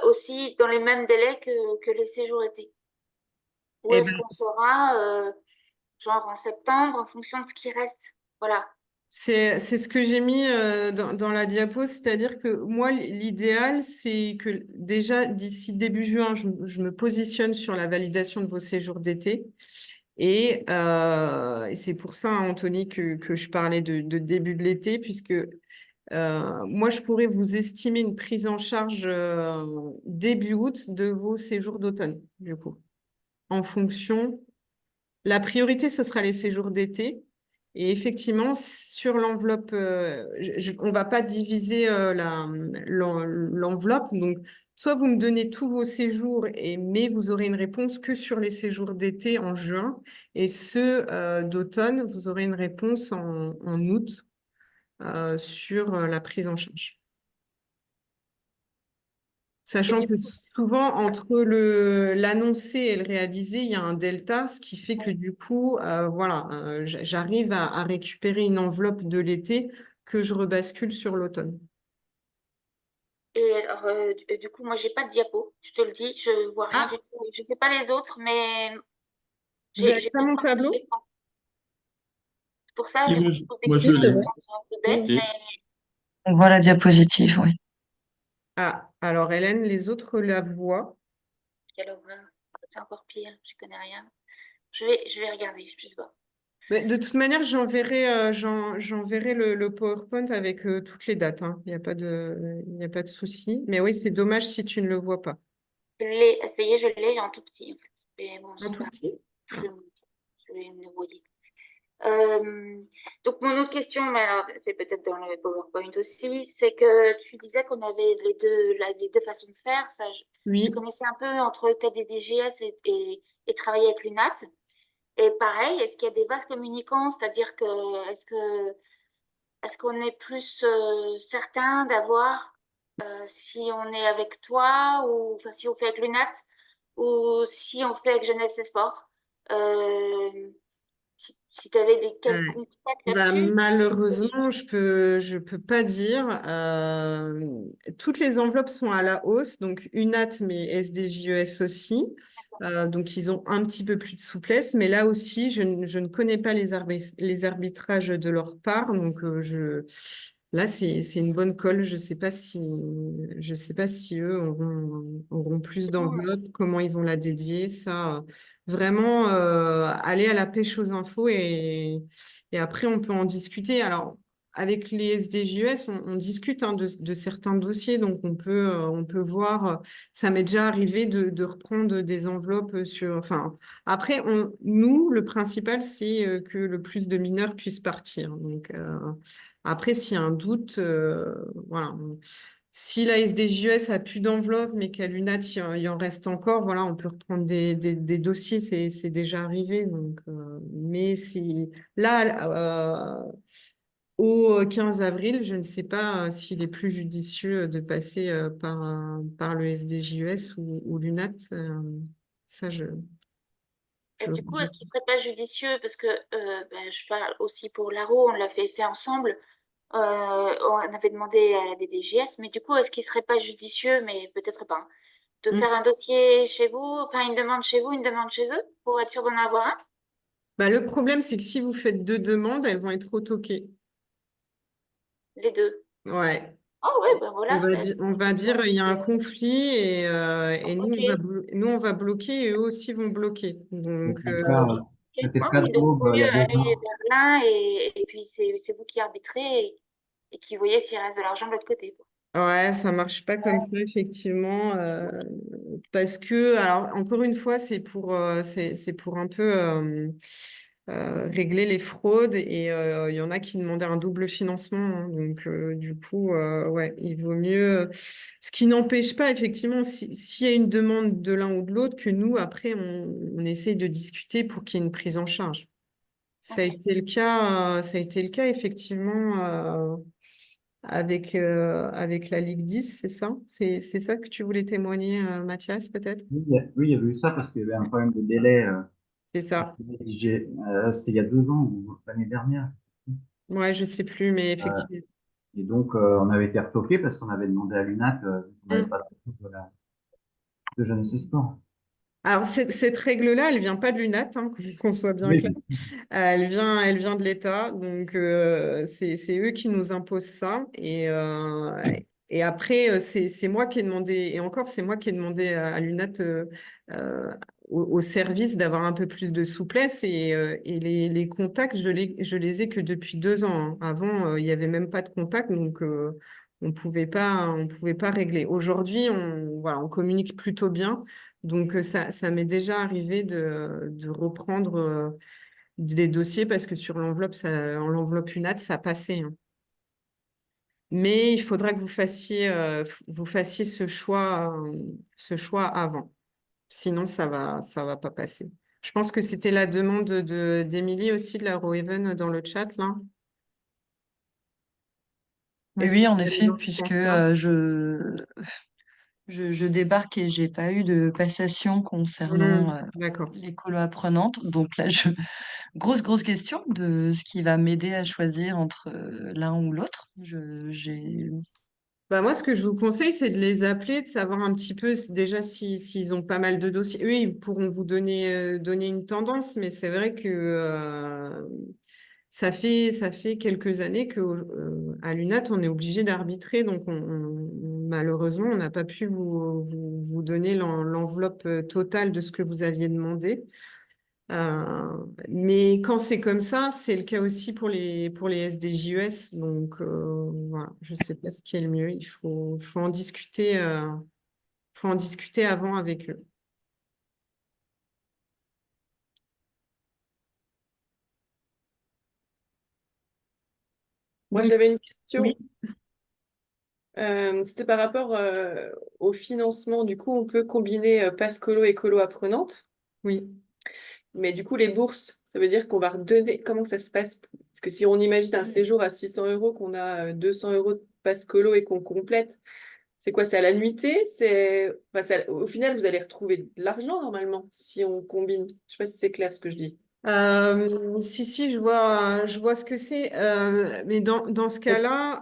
aussi dans les mêmes délais que les séjours été? Ou Eh est-ce ben, qu'on saura genre en septembre en fonction de ce qui reste? Voilà. c'est ce que j'ai mis dans la diapo, c'est-à-dire que moi, l'idéal, c'est que déjà d'ici début juin, je me positionne sur la validation de vos séjours d'été. Et c'est pour ça, hein, Anthony, que je parlais de début de l'été, puisque moi, je pourrais vous estimer une prise en charge début août de vos séjours d'automne, du coup, en fonction. La priorité, ce sera les séjours d'été. Et effectivement, sur l'enveloppe, on ne va pas diviser l'enveloppe. Donc, soit vous me donnez tous vos séjours, mais vous aurez une réponse que sur les séjours d'été en juin. Et ceux d'automne, vous aurez une réponse en août sur la prise en charge. Sachant que souvent, entre l'annoncé et le réalisé, il y a un delta, ce qui fait que du coup, voilà, j'arrive à récupérer une enveloppe de l'été que je rebascule sur l'automne. Et alors, du coup, moi, j'ai pas de diapo, je te le dis, je vois rien du tout. Je sais pas les autres, mais Vous n'avez j'ai pas pas mon de partage tableau? d'écran. C'est pour ça, Si, je moi, pose des moi, je questions l'ai. qui sont un peu bêtes, Oui. mais On voit la diapositive, oui. Ah, alors Hélène, les autres la voient. quelle horreur. C'est encore pire, je connais rien. Je vais regarder, je sais pas. Mais de toute manière, j'enverrai le PowerPoint avec toutes les dates, hein. Il n'y a pas de souci. Mais oui, c'est dommage si tu ne le vois pas. Je l'ai essayé, je l'ai en tout petit, en fait. Mais bon, Un c'est tout pas petit? grave. Je vais me débrouiller. Donc, mon autre question, mais alors, c'est peut-être dans le PowerPoint aussi, c'est que tu disais qu'on avait les deux façons de faire. Ça, je Oui. connaissais un peu entre KDDGS et travailler avec l'UNAT. Et pareil, est-ce qu'il y a des vases communicants? C'est-à-dire que est-ce qu'on est plus certain d'avoir si on est avec toi ou enfin si on fait avec l'UNAT ou si on fait avec Jeunesse et Sport? Si tu avais des Ouais. contacts Bah, là-dessus. malheureusement, je peux pas dire. Toutes les enveloppes sont à la hausse, donc UNAT, mais SDJES aussi. Donc, ils ont un petit peu plus de souplesse. Mais là aussi, je ne connais pas les arbitrages de leur part. Donc, là, c'est une bonne colle. Je sais pas si eux auront plus d'enveloppes, comment ils vont la dédier. Ça, vraiment, aller à la pêche aux infos et après, on peut en discuter. Alors, avec les SDJUS, on discute hein, de certains dossiers, donc on peut voir. Ça m'est déjà arrivé de reprendre des enveloppes sur. Enfin, après, nous, le principal, c'est que le plus de mineurs puissent partir. Donc, après, s'il y a un doute, voilà. Si la SDJUS a plus d'enveloppe, mais qu'à l'UNAT, il y en reste encore, voilà, on peut reprendre des dossiers, c'est déjà arrivé. Donc, mais là, au 15 avril, je ne sais pas s'il est plus judicieux de passer par le SDJUS ou l'UNAT. Ça, Et je, du coup, je- est-ce qu'il serait pas judicieux, parce que je parle aussi pour l'ARO, on l'a fait ensemble, on avait demandé à la DDGS, mais du coup, est-ce qu'il serait pas judicieux, mais peut-être pas, hein, de Hmm. faire un dossier chez vous, enfin une demande chez vous, une demande chez eux, pour être sûr d'en avoir un? Bah, le problème, c'est que si vous faites deux demandes, elles vont être retoquées. Les deux. Ouais. Ah ouais, ben voilà. On va dire il y a un conflit et Ok. nous on va bloquer et eux aussi vont bloquer. Donc Ok. Ah oui, donc il vaut mieux aller vers l'un et puis c'est vous qui arbitrez et qui voyez s'il reste de l'argent de l'autre côté, quoi. ouais, ça marche pas comme ça effectivement parce que alors encore une fois c'est pour un peu régler les fraudes et il y en a qui demandaient un double financement hein. Donc du coup ouais il vaut mieux ce qui n'empêche pas effectivement s'il y a une demande de l'un ou de l'autre que nous après on essaye de discuter pour qu'il y ait une prise en charge. Ça a été le cas effectivement avec la Ligue 10, c'est ça? C'est ça que tu voulais témoigner, Mathias, peut-être? Oui, oui, il y avait eu ça parce qu'il y avait un problème de délai. C'est ça. C'était il y a 2 ans ou l'année dernière. Ouais, je sais plus, mais Euh, effectivement. et donc, on avait été retoqué parce qu'on avait demandé à l'UNAT, on n'avait pas de réponse de Jeunesse et Sport. Alors, cette règle-là, elle vient pas de l'UNAT, hein, qu'on soit bien Oui, clair. Elle vient de l'État. Donc, c'est eux qui nous imposent ça. Et après, c'est moi qui ai demandé, et encore, c'est moi qui ai demandé à l'UNAT, euh, au service d'avoir un peu plus de souplesse. Et les contacts, je les ai que depuis 2 ans, hein. Avant, il n'y avait même pas de contact. Donc, on pouvait pas régler. Aujourd'hui, voilà, on communique plutôt bien. Donc, ça m'est déjà arrivé de reprendre des dossiers parce que sur l'enveloppe UNAT, ça passait, hein. Mais il faudra que vous fassiez ce choix avant. Sinon, ça va pas passer. Je pense que c'était la demande d'Émilie aussi de la Roeven dans le chat, là. Oui, Est-ce que oui, en ça allait effet, dans ce puisque sens-là? je débarque et j'ai pas eu de passation concernant D'accord. les colos apprenantes. Donc là, grosse question de ce qui va m'aider à choisir entre l'un ou l'autre. J'ai... Bah moi, ce que je vous conseille, c'est de les appeler, de savoir un petit peu déjà s'ils ont pas mal de dossiers. Eux, ils pourront vous donner une tendance, mais c'est vrai que ça fait quelques années que à l'UNAT, on est obligé d'arbitrer, donc malheureusement, on n'a pas pu vous donner l'enveloppe totale de ce que vous aviez demandé. Mais quand c'est comme ça, c'est le cas aussi pour les SDJUS. Donc, voilà, je ne sais pas ce qui est le mieux. Faut en discuter avant avec eux. Moi, Donc, j'avais une question. oui, C'était par rapport au financement. Du coup, on peut combiner passe colo et colo apprenante. oui. Mais du coup, les bourses, ça veut dire qu'on va redonner. Comment ça se passe? Parce que si on imagine un séjour à 600 euros, qu'on a 200 euros de passe colo et qu'on complète, c'est quoi? C'est à la nuitée? Au final, vous allez retrouver de l'argent normalement si on combine. Je sais pas si c'est clair ce que je dis. Si, je vois ce que c'est. Mais dans ce cas-là,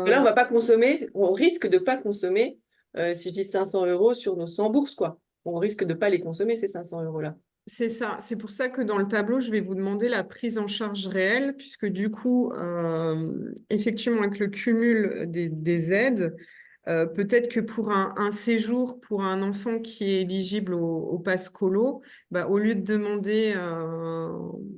Là, on va pas consommer, on risque de pas consommer, si je dis 500 euros sur nos 100 bourses, quoi. On risque de pas les consommer, ces 500 euros-là. c'est ça. C'est pour ça que dans le tableau, je vais vous demander la prise en charge réelle, puisque du coup, effectivement, avec le cumul des aides, peut-être que pour un séjour pour un enfant qui est éligible au pass colo, bah, au lieu de demander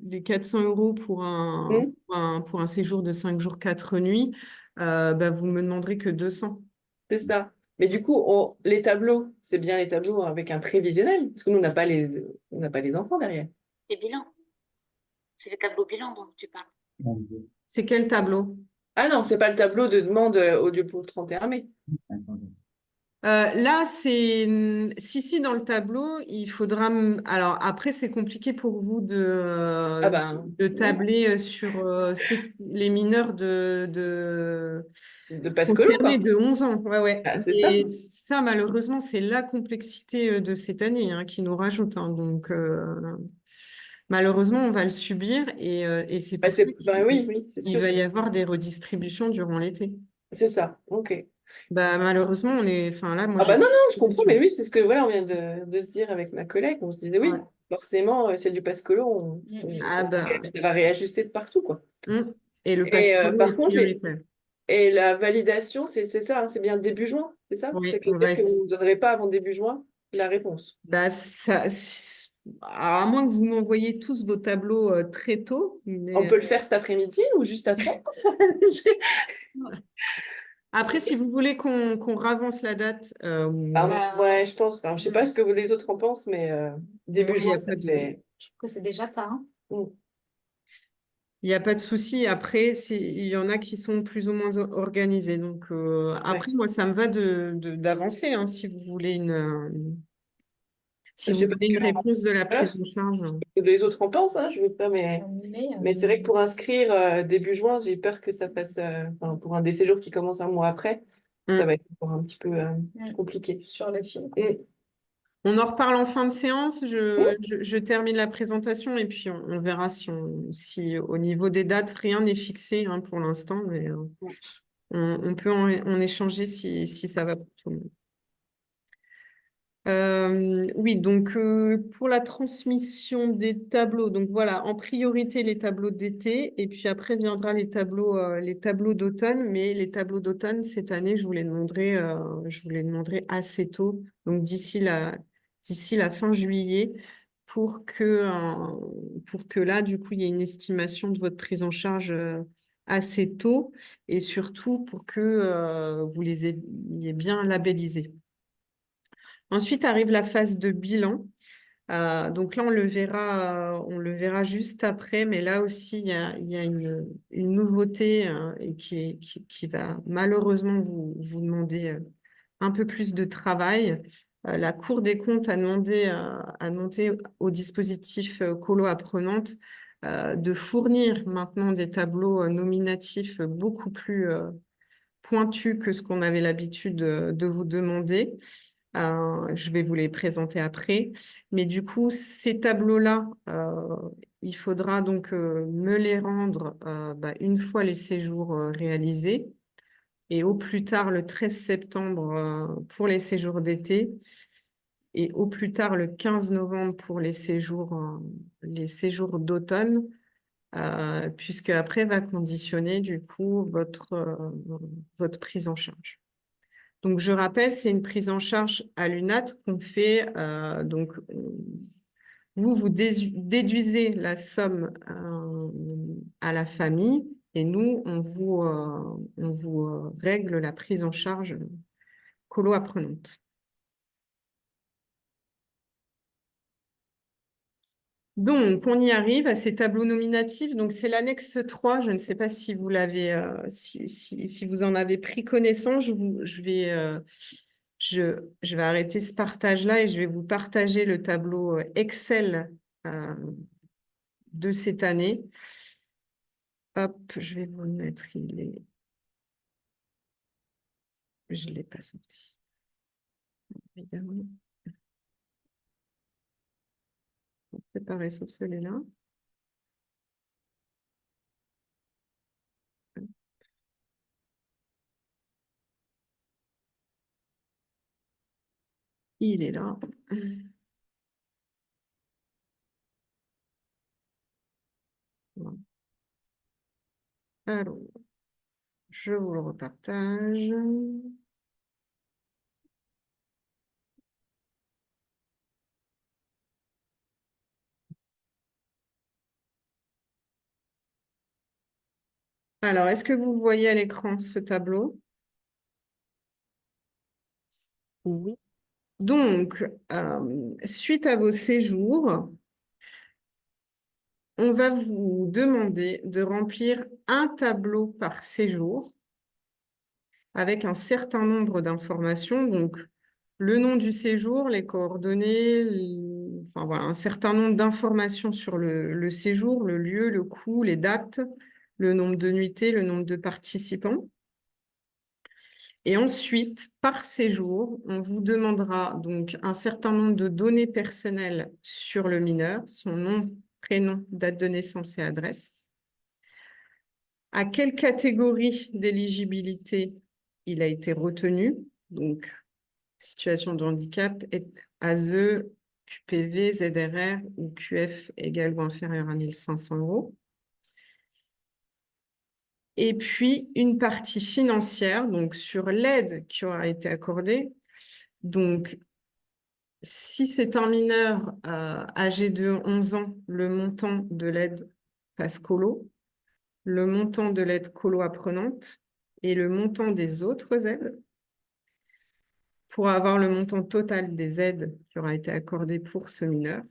les 400 euros pour un séjour de 5 jours, 4 nuits, bah, vous me demanderez que 200. C'est ça. Mais du coup, les tableaux, c'est bien les tableaux avec un prévisionnel, parce que nous, on n'a pas les enfants derrière. C'est bilan. C'est le tableau bilan dont tu parles. C'est quel tableau? Ah non, c'est pas le tableau de demande au lieu pour le 31 mai. Là, si, dans le tableau, il faudra. Alors, après, c'est compliqué pour vous Ah ben, de tabler sur les mineurs de Pascolo, concernés quoi. de 11 ans. Ouais, ouais. Ah, c'est ça. Et ça, malheureusement, c'est la complexité de cette année hein, qui nous rajoute. Hein. Donc, malheureusement, on va le subir et c'est Bah, pour ça oui, c'est qu'il sûr. va y avoir des redistributions durant l'été. C'est ça, ok. Bah, malheureusement, enfin là, moi, Ah bah j'ai non, pas non, de je comprends, solution. mais oui, c'est ce que voilà, on vient de se dire avec ma collègue. On se disait oui, Ouais. forcément, c'est du Pascolo, Ah bah, on va réajuster de partout, quoi. et le Et pass-colo est par contre, prioritaire. et la validation, c'est ça, hein, c'est bien début juin, c'est ça? Oui, on va C'est-à-dire que vous ne nous donnerez pas avant début juin la réponse. bah, alors, à moins que vous m'envoyiez tous vos tableaux très tôt, On mais peut le faire cet après-midi ou juste après? après, si vous voulez qu'on ravance la date, Ouais, je pense. Enfin, je sais pas ce que les autres en pensent, mais début moi, il n'y juin, a ça pas de, fait. Je trouve que c'est déjà tard. Hein. Mm. il y a pas de souci. Après, il y en a qui sont plus ou moins organisés. Donc, après, moi, ça me va d'avancer hein, si vous voulez si Je vous sais pas voulez une ce réponse de la voilà, prise en charge. que les autres en pensent, hein, je veux pas, mais c'est vrai que pour inscrire début juin, j'ai peur que ça fasse, enfin, pour un des séjours qui commence un mois après, ça Mm. va être encore un petit peu compliqué. Sur les films. On en reparle en fin de séance. Mm. Je termine la présentation et puis on verra si au niveau des dates, rien n'est fixé hein, pour l'instant, mais on peut en échanger si ça va pour tout le monde. Oui, donc pour la transmission des tableaux, donc voilà, en priorité les tableaux d'été et puis après viendra les tableaux d'automne, mais les tableaux d'automne cette année, je vous les demanderai assez tôt, donc d'ici la fin juillet, pour que là, du coup, il y ait une estimation de votre prise en charge assez tôt et surtout pour que vous les ayez bien labellisés. Ensuite arrive la phase de bilan. Donc là, on le verra juste après, mais là aussi, il y a une nouveauté et qui va malheureusement vous demander un peu plus de travail. La Cour des comptes a demandé au dispositif colo apprenante de fournir maintenant des tableaux nominatifs beaucoup plus pointus que ce qu'on avait l'habitude de vous demander. Je vais vous les présenter après. Mais du coup, ces tableaux-là, il faudra donc me les rendre une fois les séjours réalisés et au plus tard le 13 septembre pour les séjours d'été et au plus tard le 15 novembre pour les séjours d'automne, puisque après va conditionner du coup votre prise en charge. Donc, je rappelle, c'est une prise en charge à l'UNAT qu'on fait. Donc, vous déduisez la somme à la famille et nous, on vous règle la prise en charge colo apprenante. Donc, on y arrive à ces tableaux nominatifs. Donc, c'est l'annexe 3. Je ne sais pas si vous l'avez, si vous en avez pris connaissance. Je vais arrêter ce partage-là et je vais vous partager le tableau Excel de cette année. Hop, je vais vous le mettre. Je ne l'ai pas sorti. Évidemment. Préparer sur celui-là. Il est là. Voilà. Alors, je vous le repartage. Alors, est-ce que vous voyez à l'écran ce tableau? Oui. Donc, suite à vos séjours, on va vous demander de remplir un tableau par séjour avec un certain nombre d'informations. Donc, le nom du séjour, les coordonnées, enfin voilà, un certain nombre d'informations sur le séjour, le lieu, le coût, les dates, le nombre de nuitées, le nombre de participants. Et ensuite, par séjour, on vous demandera donc un certain nombre de données personnelles sur le mineur, son nom, prénom, date de naissance et adresse. À quelle catégorie d'éligibilité il a été retenu, donc situation de handicap, ASE, QPV, ZRR ou QF égal ou inférieur à 1 500 €. Et puis, une partie financière, donc sur l'aide qui aura été accordée. Donc, si c'est un mineur âgé de 11 ans, le montant de l'aide passe colo, le montant de l'aide colo apprenante et le montant des autres aides pour avoir le montant total des aides qui aura été accordé pour ce mineur.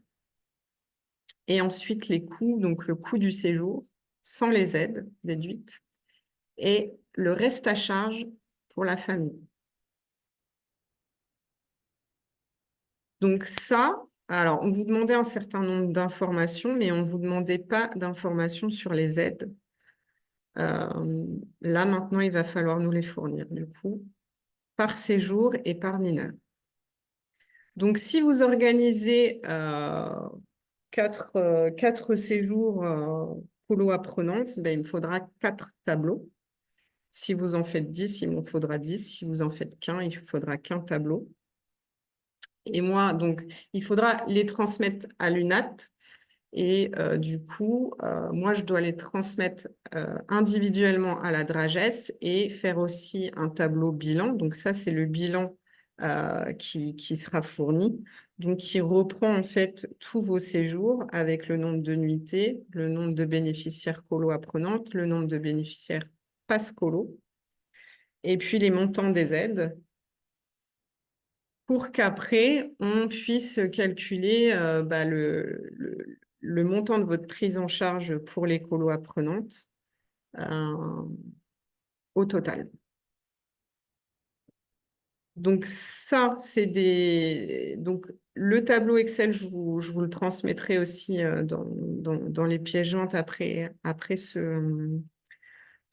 Et ensuite, les coûts, donc le coût du séjour, sans les aides déduites, et le reste à charge pour la famille. Donc ça, alors on vous demandait un certain nombre d'informations, mais on ne vous demandait pas d'informations sur les aides. Là, maintenant, il va falloir nous les fournir, du coup, par séjour et par mineur. Donc, si vous organisez 4 séjours polo apprenante, ben, il me faudra 4 tableaux. Si vous en faites 10, il m'en faudra 10. Si vous en faites qu'un, il faudra qu'un tableau. Et moi, donc, il faudra les transmettre à l'UNAT. Et du coup, moi, je dois les transmettre individuellement à la DRAGES et faire aussi un tableau bilan. Donc ça, c'est le bilan qui sera fourni. Donc, qui reprend en fait tous vos séjours avec le nombre de nuitées, le nombre de bénéficiaires colo apprenantes, le nombre de bénéficiaires passe colo, et puis les montants des aides, pour qu'après, on puisse calculer le montant de votre prise en charge pour les colos apprenantes au total. Donc ça, c'est donc le tableau Excel, je vous le transmettrai aussi dans les pièces jointes après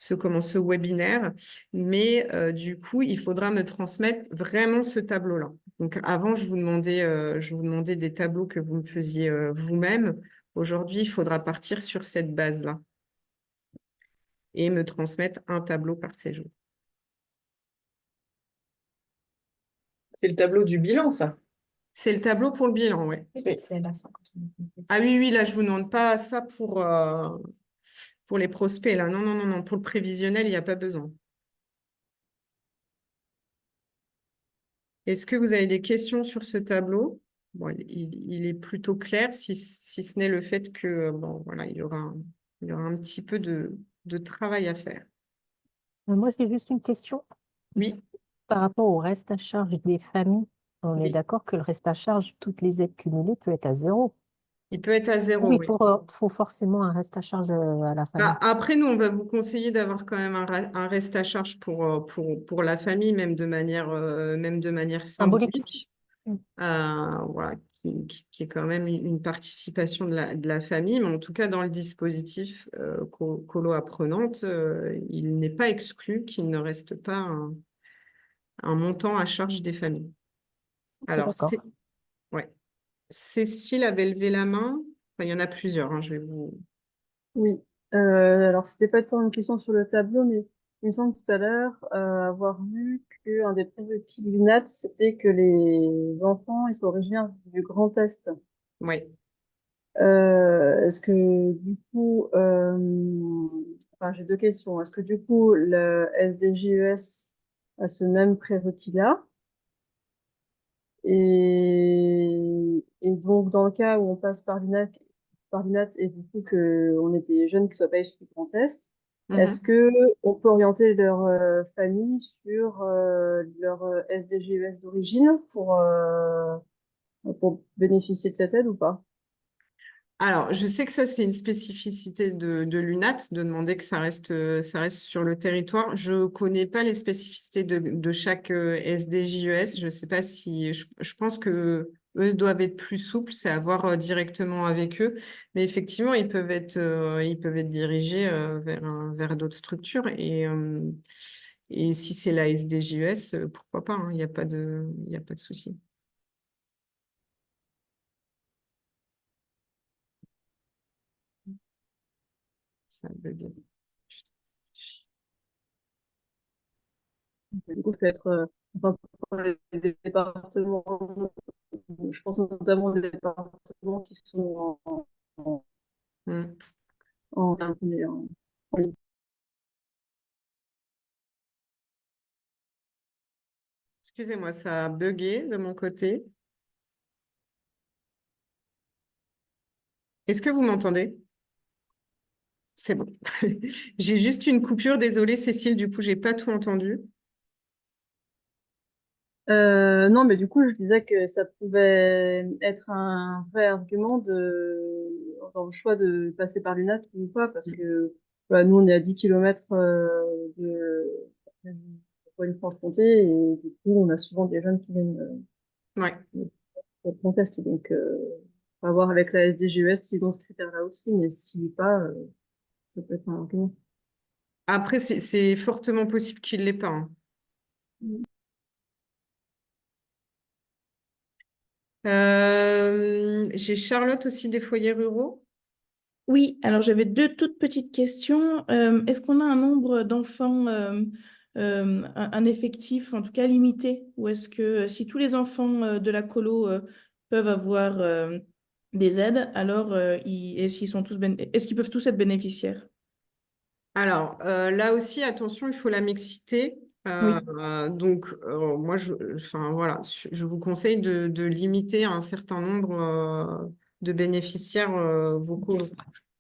ce webinaire. Mais du coup, il faudra me transmettre vraiment ce tableau-là. Donc avant, je vous demandais des tableaux que vous me faisiez vous-même. Aujourd'hui, il faudra partir sur cette base-là et me transmettre un tableau par séjour. C'est le tableau du bilan, ça. C'est le tableau pour le bilan, oui. C'est à la fin. Ah oui, là, je ne vous demande pas ça pour les prospects, là. Non, non, non, non. Pour le prévisionnel, il n'y a pas besoin. Est-ce que vous avez des questions sur ce tableau? Bon, il est plutôt clair, si ce n'est le fait que, bon, voilà, il y aura un petit peu de travail à faire. Moi, j'ai juste une question. Oui. Par rapport au reste à charge des familles, on est Oui. d'accord que le reste à charge, toutes les aides cumulées, peut être à 0. Il peut être à 0, Oui, oui. il faut forcément un reste à charge à la famille. Après, nous, on va vous conseiller d'avoir quand même un reste à charge pour la famille, même de manière symbolique. Voilà, qui est quand même une participation de la famille. Mais en tout cas, dans le dispositif colo apprenante, il n'est pas exclu qu'il ne reste pas un montant à charge des familles. Alors, d'accord. ouais. Cécile avait levé la main. Enfin, il y en a plusieurs, hein, je vais vous... Oui, alors c'était pas tant une question sur le tableau, mais il me semble tout à l'heure avoir vu qu'un des prérequis de l'UNAT, c'était que les enfants, ils sont originaires du Grand Est. Oui. Est-ce que du coup, enfin, j'ai deux questions. Est-ce que du coup, le SDJES a ce même prérequis-là? Et donc, dans le cas où on passe par l'UNAT et du coup qu'on est des jeunes qui ne soient pas issus du Grand Est, est-ce Mhm. que on peut orienter leur famille sur leur SDGES d'origine pour bénéficier de cette aide ou pas? Alors, je sais que ça, c'est une spécificité de l'UNAT, de demander que ça reste sur le territoire. Je connais pas les spécificités de chaque SDJES. Je sais pas si, je pense que eux doivent être plus souples, c'est à voir directement avec eux. Mais effectivement, ils peuvent être dirigés vers d'autres structures. Et si c'est la SDJES, pourquoi pas, hein, il y a pas de souci. Ça a bugué. Du coup, peut-être, enfin, pour les départements, je pense notamment aux départements qui sont Mm. en, en- en- Excusez-moi, ça a bugué de mon côté. Est-ce que vous m'entendez? C'est bon. J'ai juste une coupure. Désolée, Cécile, du coup, j'ai pas tout entendu. Non, mais du coup, je disais que ça pouvait être un vrai argument dans le choix de passer par l'UNAT ou pas, parce que bah, nous, on est à 10 kilomètres de Boigny-Franche-Comté, et du coup, on a souvent des jeunes qui viennent Ouais. de Grand Est. Donc, on va voir avec la SDGES s'ils ont ce critère-là aussi, mais si pas, ça peut être un argument. Après, c'est fortement possible qu'il l'ait pas, hein. J'ai Charlotte aussi des foyers ruraux. Oui, alors j'avais deux toutes petites questions. Est-ce qu'on a un nombre d'enfants, un effectif en tout cas limité, ou est-ce que si tous les enfants de la colo peuvent avoir des aides, alors est-ce qu'ils sont est-ce qu'ils peuvent tous être bénéficiaires? Alors, là aussi, attention, il faut la mixité. Oui. Moi, enfin, voilà, je vous conseille de limiter un certain nombre de bénéficiaires vocaux.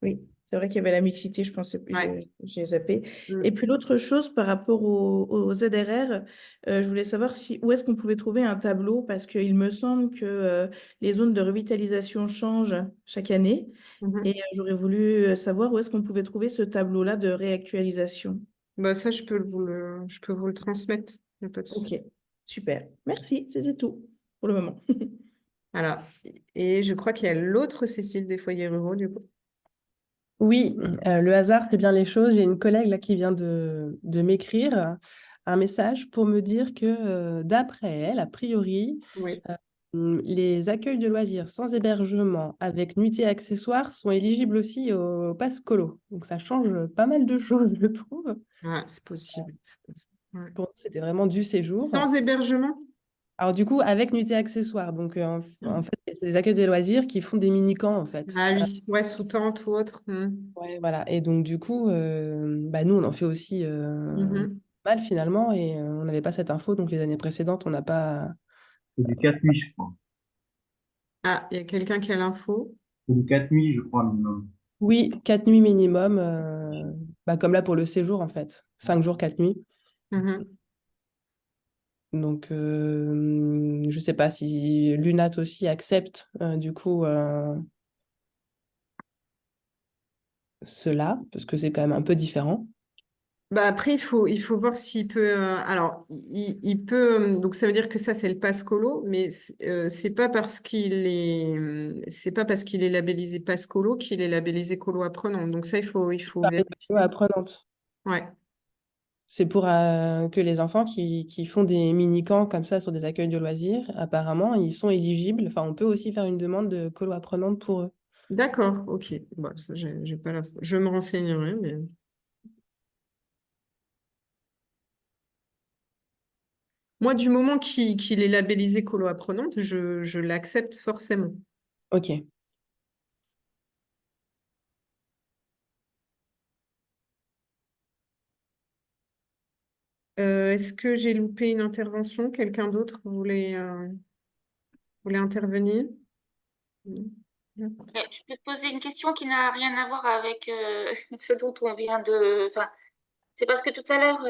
Oui, c'est vrai qu'il y avait la mixité, je pensais, Ouais. j'ai zappé. Mm. Et puis l'autre chose par rapport aux ZRR, je voulais savoir où est-ce qu'on pouvait trouver un tableau, parce qu'il me semble que les zones de revitalisation changent chaque année. Mhm. Et j'aurais voulu savoir où est-ce qu'on pouvait trouver ce tableau-là de réactualisation. Bah, ça, je peux vous le transmettre. Il n'y a pas de Ok, souci. super. Merci, c'était tout pour le moment. Voilà. Et je crois qu'il y a l'autre Cécile des foyers ruraux, du coup. Oui, le hasard fait bien les choses. J'ai une collègue là qui vient de m'écrire un message pour me dire que d'après elle, a priori, Oui. les accueils de loisirs sans hébergement avec nuitées et accessoires sont éligibles aussi au pass colo. Donc ça change pas mal de choses, je trouve. Ouais, c'est possible. Ouais. Pour nous, c'était vraiment du séjour. Sans hébergement? Alors du coup, avec nuitées et accessoires. Donc en fait, c'est des accueils de loisirs qui font des mini-camps en fait. Ah oui, ouais, sous tente ou autre. Ouais, voilà. Et donc, du coup, bah, nous, on en fait aussi Mhm. mal finalement et on n'avait pas cette info. Donc, les années précédentes, on n'a pas. C'est du 4 nuits, je crois. Ah, il y a quelqu'un qui a l'info. C'est du 4 nuits, je crois, minimum. Oui, 4 nuits minimum, bah, comme là pour le séjour en fait. 5 jours, 4 nuits. Mhm. Donc, je ne sais pas si l'UNAT aussi accepte du coup cela, parce que c'est quand même un peu différent. Bah après, il faut voir s'il peut. Alors, il peut. Donc, ça veut dire que ça, c'est le pass colo, mais c'est pas parce qu'il est labellisé pass colo qu'il est labellisé colo apprenant. Donc, ça, il faut Par les vérifier. apprenantes. Ouais. C'est pour que les enfants qui font des mini-camps comme ça sur des accueils de loisirs, apparemment, ils sont éligibles. Enfin, on peut aussi faire une demande de colo apprenante pour eux. D'accord, ok. Bon, ça, j'ai pas je me renseignerai, mais. Moi, du moment qu'il est labellisé colo apprenante, je l'accepte forcément. Ok. Est-ce que j'ai loupé une intervention? Quelqu'un d'autre voulait intervenir? Non. Non. Je peux te poser une question qui n'a rien à voir avec ce dont on vient de... Enfin, c'est parce que tout à l'heure,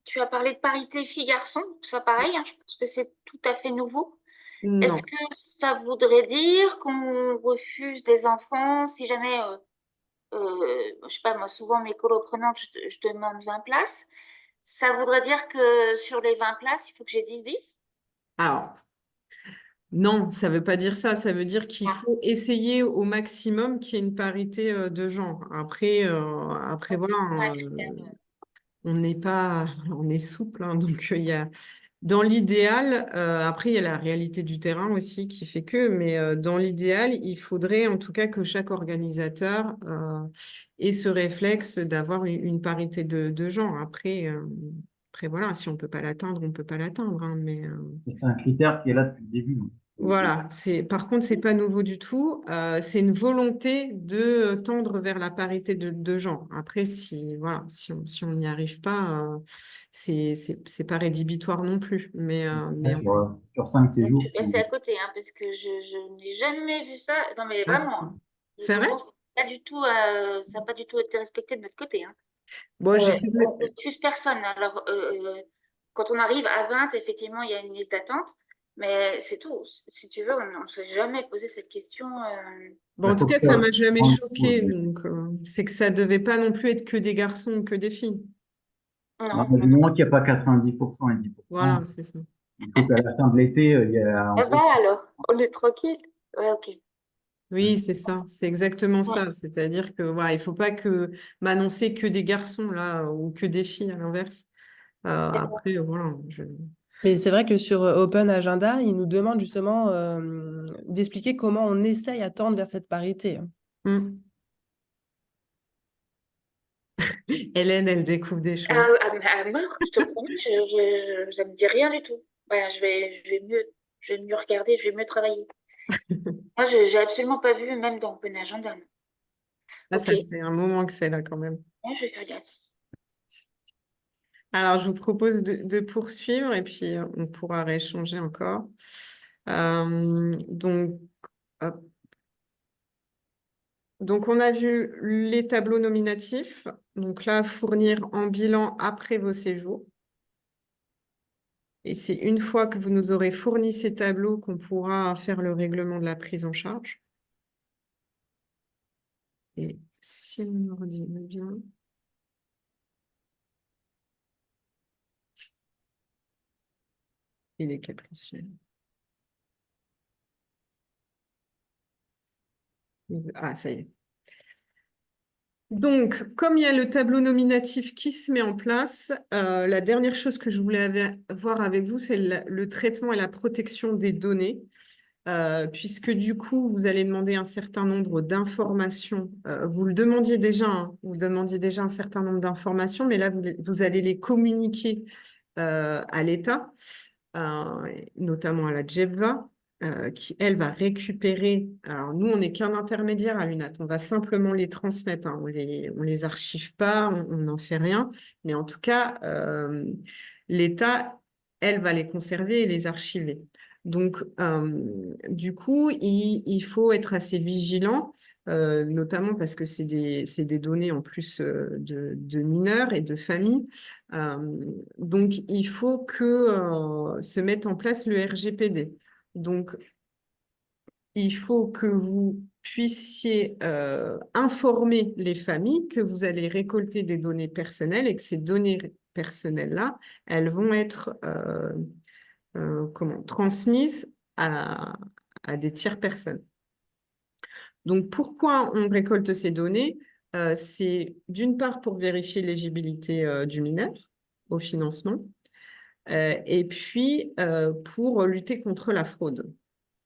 tu as parlé de parité filles-garçons. Ça, pareil, hein, je pense que c'est tout à fait nouveau. Est-ce Non. que ça voudrait dire qu'on refuse des enfants si jamais, je sais pas, moi, souvent mes coloprenantes, je demande 20 places. Ça voudrait dire que sur les 20 places, il faut que j'ai 10-10? Alors, non, ça ne veut pas dire ça. Ça veut dire qu'il faut essayer au maximum qu'il y ait une parité de genre. Après voilà, hein, on n'est pas, on est souple, hein, donc il y a, dans l'idéal, après il y a la réalité du terrain aussi qui fait que, mais dans l'idéal, il faudrait en tout cas que chaque organisateur ait ce réflexe d'avoir une parité de genre. Après voilà, si on peut pas l'atteindre, on peut pas l'atteindre, hein, mais C'est un critère qui est là depuis le début. Donc. voilà, par contre, c'est pas nouveau du tout. C'est une volonté de tendre vers la parité de genre. Après, voilà, si on n'y arrive pas, c'est pas rédhibitoire non plus. Mais Sur 5 Je séjours. suis passée à côté, hein, parce que je n'ai jamais vu ça. Non, mais vraiment, hein. c'est Je vrai? pense que pas du tout, ça n'a pas du tout été respecté de notre côté, hein. Bon, j'ai On refuse personne. Alors, quand on arrive à 20, effectivement, il y a une liste d'attente, mais c'est tout. Si tu veux, on ne s'est jamais posé cette question. Bon, en tout cas, ça m'a jamais choqué. Donc, c'est que ça devait pas non plus être que des garçons ou que des filles. Non. Du moment qu'il n'y a pas 90% et 10%, Voilà, c'est ça. il faut qu'à la fin de l'été, il y a Ça va alors, on est tranquille. Ouais, ok. Oui, c'est ça, c'est exactement ça. C'est-à-dire que voilà, il faut pas m'annoncer que des garçons là ou que des filles à l'inverse. Après, voilà, Mais c'est vrai que sur Open Agenda, ils nous demandent justement d'expliquer comment on essaye à tendre vers cette parité. Hélène, elle découvre des choses. À mort, je te promets, ça me dit rien du tout. Voilà, je vais mieux regarder, je vais mieux travailler. Moi, je n'ai absolument pas vu, même dans Open Agenda. Non. Ah, ça Ok. fait un moment que c'est là quand même. Ouais, je vais faire gaffe. Alors, je vous propose de poursuivre et puis on pourra rééchanger encore. Donc, hop. Donc, on a vu les tableaux nominatifs. Donc là, fournir en bilan après vos séjours. Et c'est une fois que vous nous aurez fourni ces tableaux qu'on pourra faire le règlement de la prise en charge. Et si mon ordi va bien... Il est capricieux. Ah, ça y est. Donc, comme il y a le tableau nominatif qui se met en place, la dernière chose que je voulais voir avec vous, c'est le traitement et la protection des données, puisque du coup, vous allez demander un certain nombre d'informations. Vous le demandiez déjà, hein, vous demandiez déjà un certain nombre d'informations, mais là, vous allez les communiquer à l'État, notamment à la GEVA. Qui, elle, va récupérer. Alors, nous, on n'est qu'un intermédiaire à l'UNAT. On va simplement les transmettre. Hein. On les archive pas, on n'en fait rien. Mais en tout cas, l'État, elle, va les conserver et les archiver. Donc, du coup, il faut être assez vigilant, notamment parce que c'est des données en plus de mineurs et de familles. Donc, il faut que se mette en place le RGPD. Donc, il faut que vous puissiez informer les familles que vous allez récolter des données personnelles et que ces données personnelles-là, elles vont être transmises à des tierces personnes. Donc, pourquoi on récolte ces données? C'est d'une part pour vérifier l'éligibilité du mineur au financement et puis pour lutter contre la fraude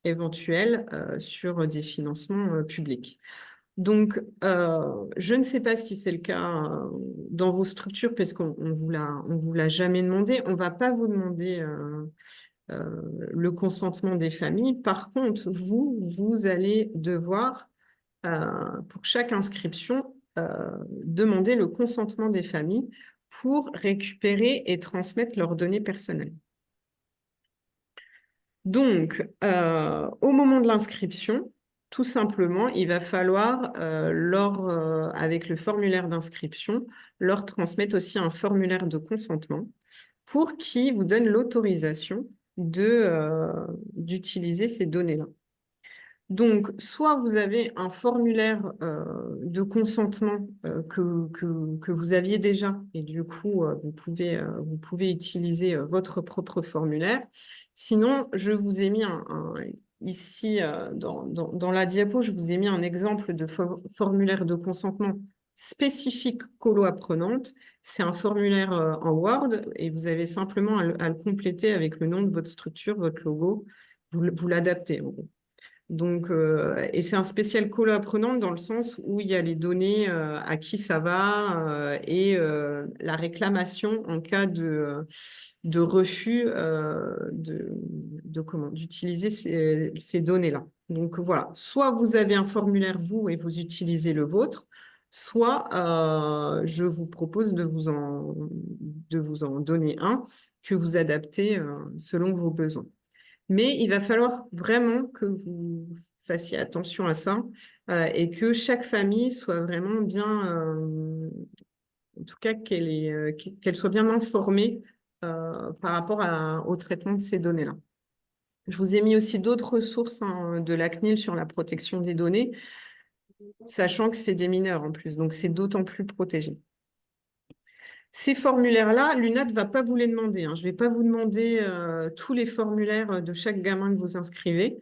éventuelle sur des financements publics. Donc, je ne sais pas si c'est le cas dans vos structures, parce qu'on on vous l'a jamais demandé. On va pas vous demander le consentement des familles. Par contre, vous allez devoir, pour chaque inscription, demander le consentement des familles pour récupérer et transmettre leurs données personnelles. Donc, au moment de l'inscription, tout simplement, il va falloir, avec le formulaire d'inscription, leur transmettre aussi un formulaire de consentement pour qu'ils vous donnent l'autorisation d'utiliser ces données-là. Donc, soit vous avez un formulaire de consentement que vous aviez déjà, et du coup, vous pouvez utiliser votre propre formulaire. Sinon, je vous ai mis ici, dans la diapo, je vous ai mis un exemple de formulaire de consentement spécifique colo apprenante. C'est un formulaire en Word, et vous avez simplement à le compléter avec le nom de votre structure, votre logo. Vous l'adaptez, en gros. Donc, et c'est un spécial colo apprenante dans le sens où il y a les données à qui ça va et la réclamation en cas de refus d'utiliser ces données-là. Donc voilà, soit vous avez un formulaire vous et vous utilisez le vôtre, soit je vous propose de vous en donner un que vous adaptez selon vos besoins. Mais il va falloir vraiment que vous fassiez attention à ça et que chaque famille soit vraiment bien, en tout cas qu'elle soit bien informée par rapport au traitement de ces données-là. Je vous ai mis aussi d'autres ressources de la CNIL sur la protection des données, sachant que c'est des mineurs en plus, donc c'est d'autant plus protégé. Ces formulaires-là, l'UNAT ne va pas vous les demander. Je ne vais pas vous demander tous les formulaires de chaque gamin que vous inscrivez.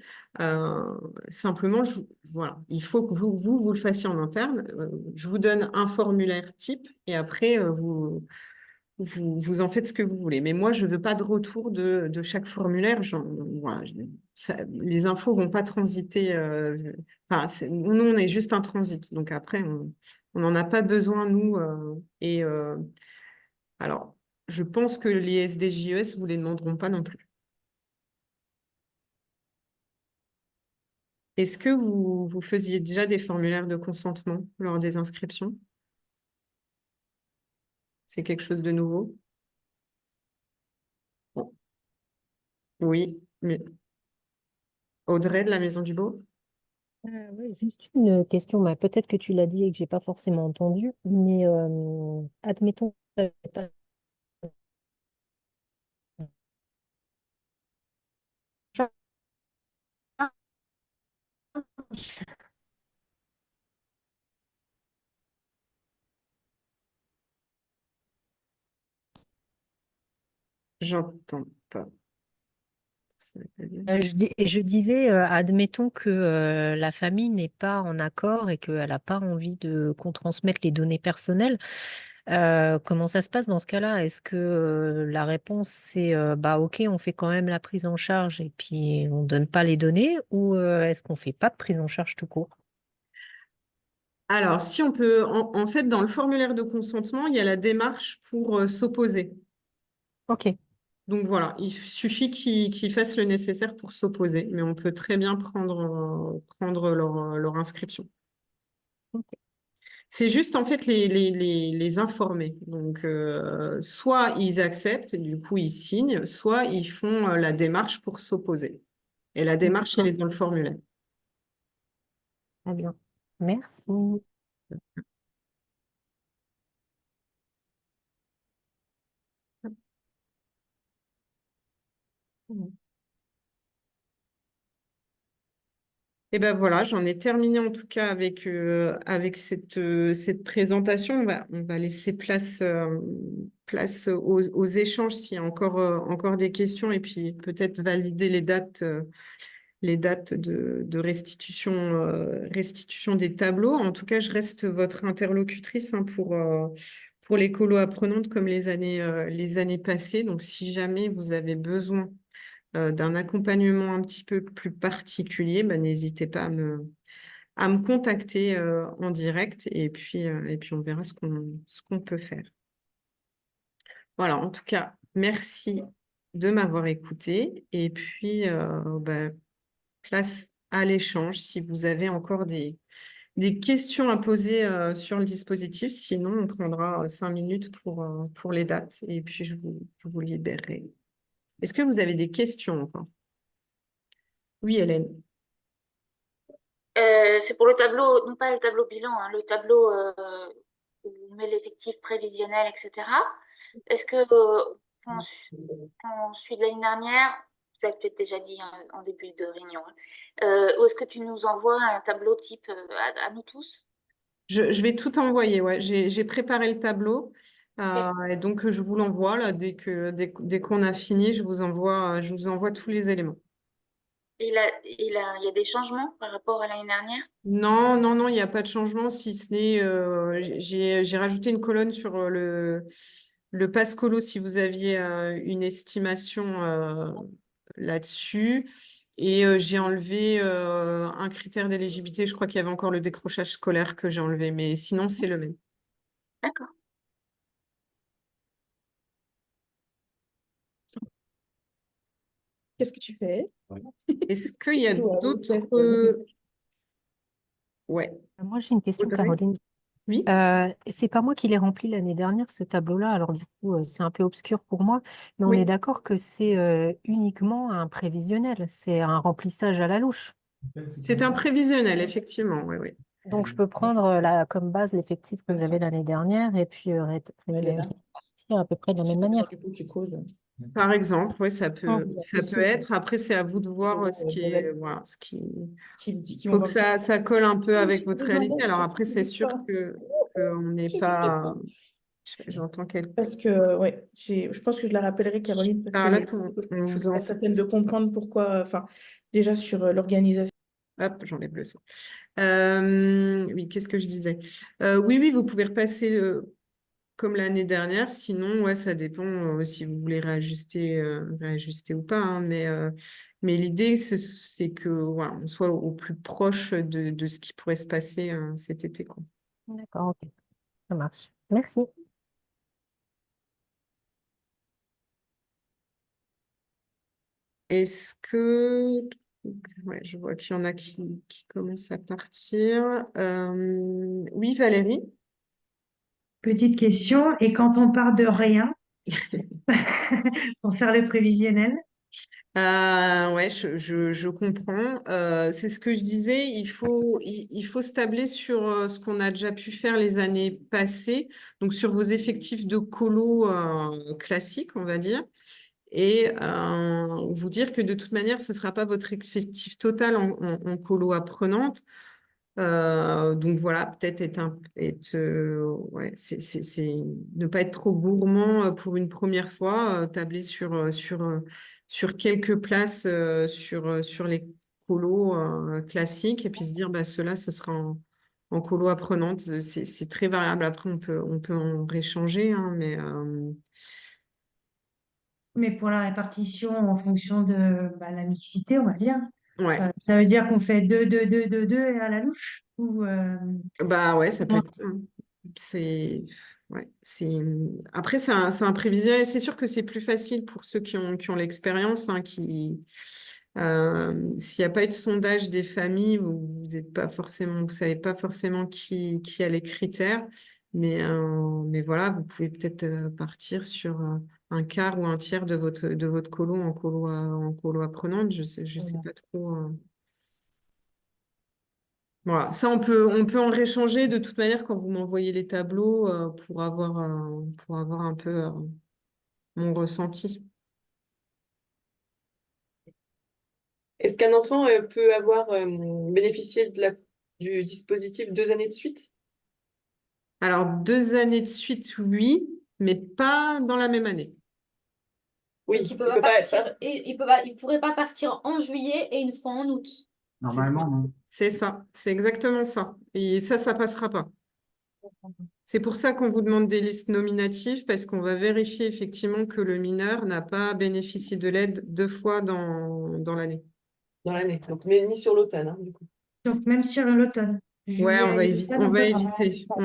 Simplement, voilà, il faut que vous le fassiez en interne. Je vous donne un formulaire type et après, vous en faites ce que vous voulez. Mais moi, je ne veux pas de retour de chaque formulaire. Voilà, les infos ne vont pas transiter. Nous, on est juste un transit. Donc après, on n'en a pas besoin, nous. Alors, je pense que les SDJES ne vous les demanderont pas non plus. Est-ce que vous faisiez déjà des formulaires de consentement lors des inscriptions? C'est quelque chose de nouveau? Bon. Oui, mais Audrey de la Maison du Beau? Oui, juste une question, mais peut-être que tu l'as dit et que j'ai pas forcément entendu, mais admettons J'entends pas. Je disais, admettons que la famille n'est pas en accord et qu'elle n'a pas envie qu'on transmette les données personnelles. Comment ça se passe dans ce cas-là? Est-ce que la réponse c'est bah ok, on fait quand même la prise en charge et puis on donne pas les données, ou est-ce qu'on fait pas de prise en charge tout court? Alors, si on peut, en fait, dans le formulaire de consentement, il y a la démarche pour s'opposer. Ok. Donc voilà, il suffit qu'ils fassent le nécessaire pour s'opposer, mais on peut très bien prendre leur inscription. C'est juste en fait les informer. Donc, soit ils acceptent, du coup ils signent, soit ils font la démarche pour s'opposer. Et la démarche, elle est dans le formulaire. Très bien. Merci. Et ben voilà, j'en ai terminé en tout cas avec cette présentation. On va laisser place aux échanges s'il y a encore des questions et puis peut-être valider les dates de restitution des tableaux. En tout cas, je reste votre interlocutrice pour les colos apprenantes comme les années passées. Donc, si jamais vous avez besoin d'un accompagnement un petit peu plus particulier, n'hésitez pas à me contacter en direct et puis on verra ce qu'on peut faire. Voilà, en tout cas, merci de m'avoir écouté et puis place à l'échange si vous avez encore des questions à poser sur le dispositif. Sinon, on prendra 5 minutes pour les dates et puis je vous libérerai. Est-ce que vous avez des questions encore? Oui, Hélène. C'est pour le tableau, non pas le tableau bilan, hein, le tableau où on met l'effectif prévisionnel, etc. Est-ce que on suit de l'année dernière, tu l'as peut-être déjà dit en début de réunion, hein, ou est-ce que tu nous envoies un tableau type à nous tous? Je vais tout envoyer, ouais. J'ai préparé le tableau et donc je vous l'envoie là dès qu'on a fini, je vous envoie tous les éléments. Il y a des changements par rapport à l'année dernière? Non, non, non, il n'y a pas de changement si ce n'est j'ai rajouté une colonne sur le pass colo si vous aviez une estimation là-dessus. Et j'ai enlevé un critère d'éligibilité. Je crois qu'il y avait encore le décrochage scolaire que j'ai enlevé, mais sinon, c'est le même. D'accord. Qu'est-ce que tu fais? Est-ce qu'il y a d'autres... Ouais. Moi, j'ai une question, Audrey? Caroline. Oui. C'est pas moi qui l'ai rempli l'année dernière, ce tableau-là. Alors, du coup, c'est un peu obscur pour moi. Mais on Oui. est d'accord que c'est uniquement un prévisionnel. C'est un remplissage à la louche. C'est un prévisionnel, effectivement. Oui, oui. Donc, je peux prendre comme base l'effectif que j'avais l'année dernière et puis répartir à peu près de la même manière. Par exemple, oui, ça Ah. peut être. Après, c'est à vous de voir ce qui est, voilà, ce qui. Qui Faut que ça colle un peu avec votre réalité. Alors après, c'est sûr qu'on n'est pas. J'entends quelque. Parce que, ouais, je pense que je la rappellerai, Caroline, parce Alors là, que on je vous suis pas entend. certaine de comprendre pourquoi, enfin, déjà sur l'organisation. Hop, j'enlève le son. Oui, qu'est-ce que je disais? Oui, vous pouvez repasser comme l'année dernière. Sinon, ouais, ça dépend si vous voulez réajuster ou pas, hein, mais l'idée, c'est que voilà, on soit au plus proche de ce qui pourrait se passer cet été, quoi. D'accord, ok. Ça marche. Merci. Est-ce que... Ouais, je vois qu'il y en a qui commencent à partir. Oui, Valérie? Petite question, et quand on part de rien pour faire le prévisionnel? Ouais, je comprends. C'est ce que je disais. Il faut se tabler sur ce qu'on a déjà pu faire les années passées, donc sur vos effectifs de colo classiques, on va dire, et vous dire que de toute manière, ce ne sera pas votre effectif total en colo apprenante. Donc voilà, peut-être ouais, c'est ne pas être trop gourmand pour une première fois, tabler sur quelques places sur les colos classiques et puis se dire bah ceux-là ce sera en colo apprenante. C'est très variable. Après on peut en réchanger, hein, Mais pour la répartition en fonction de la mixité, on va dire, ouais. Ça veut dire qu'on fait 2, 2, 2, 2, 2 et à la louche ou, Bah ouais, ça peut comment- être ça, hein. C'est ouais, après c'est un prévisionnel. C'est sûr que c'est plus facile pour ceux qui ont l'expérience, hein, s'il n'y a pas eu de sondage des familles, vous êtes pas forcément, vous savez pas forcément qui a les critères, mais voilà, vous pouvez peut-être partir sur un quart ou un tiers de votre colo en colo apprenante. Je sais pas trop. Voilà, ça on peut en réchanger de toute manière quand vous m'envoyez les tableaux pour avoir un peu mon ressenti. Est-ce qu'un enfant peut avoir bénéficié du dispositif 2 années de suite? Alors 2 années de suite, oui, mais pas dans la même année. Oui, Donc, il pourrait pas partir en juillet et une fois en août. Normalement, non. C'est ça, c'est exactement ça. Et ça passera pas. C'est pour ça qu'on vous demande des listes nominatives, parce qu'on va vérifier effectivement que le mineur n'a pas bénéficié de l'aide 2 fois dans l'année. Dans l'année, donc mais ni sur l'automne, hein, du coup. Donc, même sur l'automne, Ouais, juillet et automne, on on va peut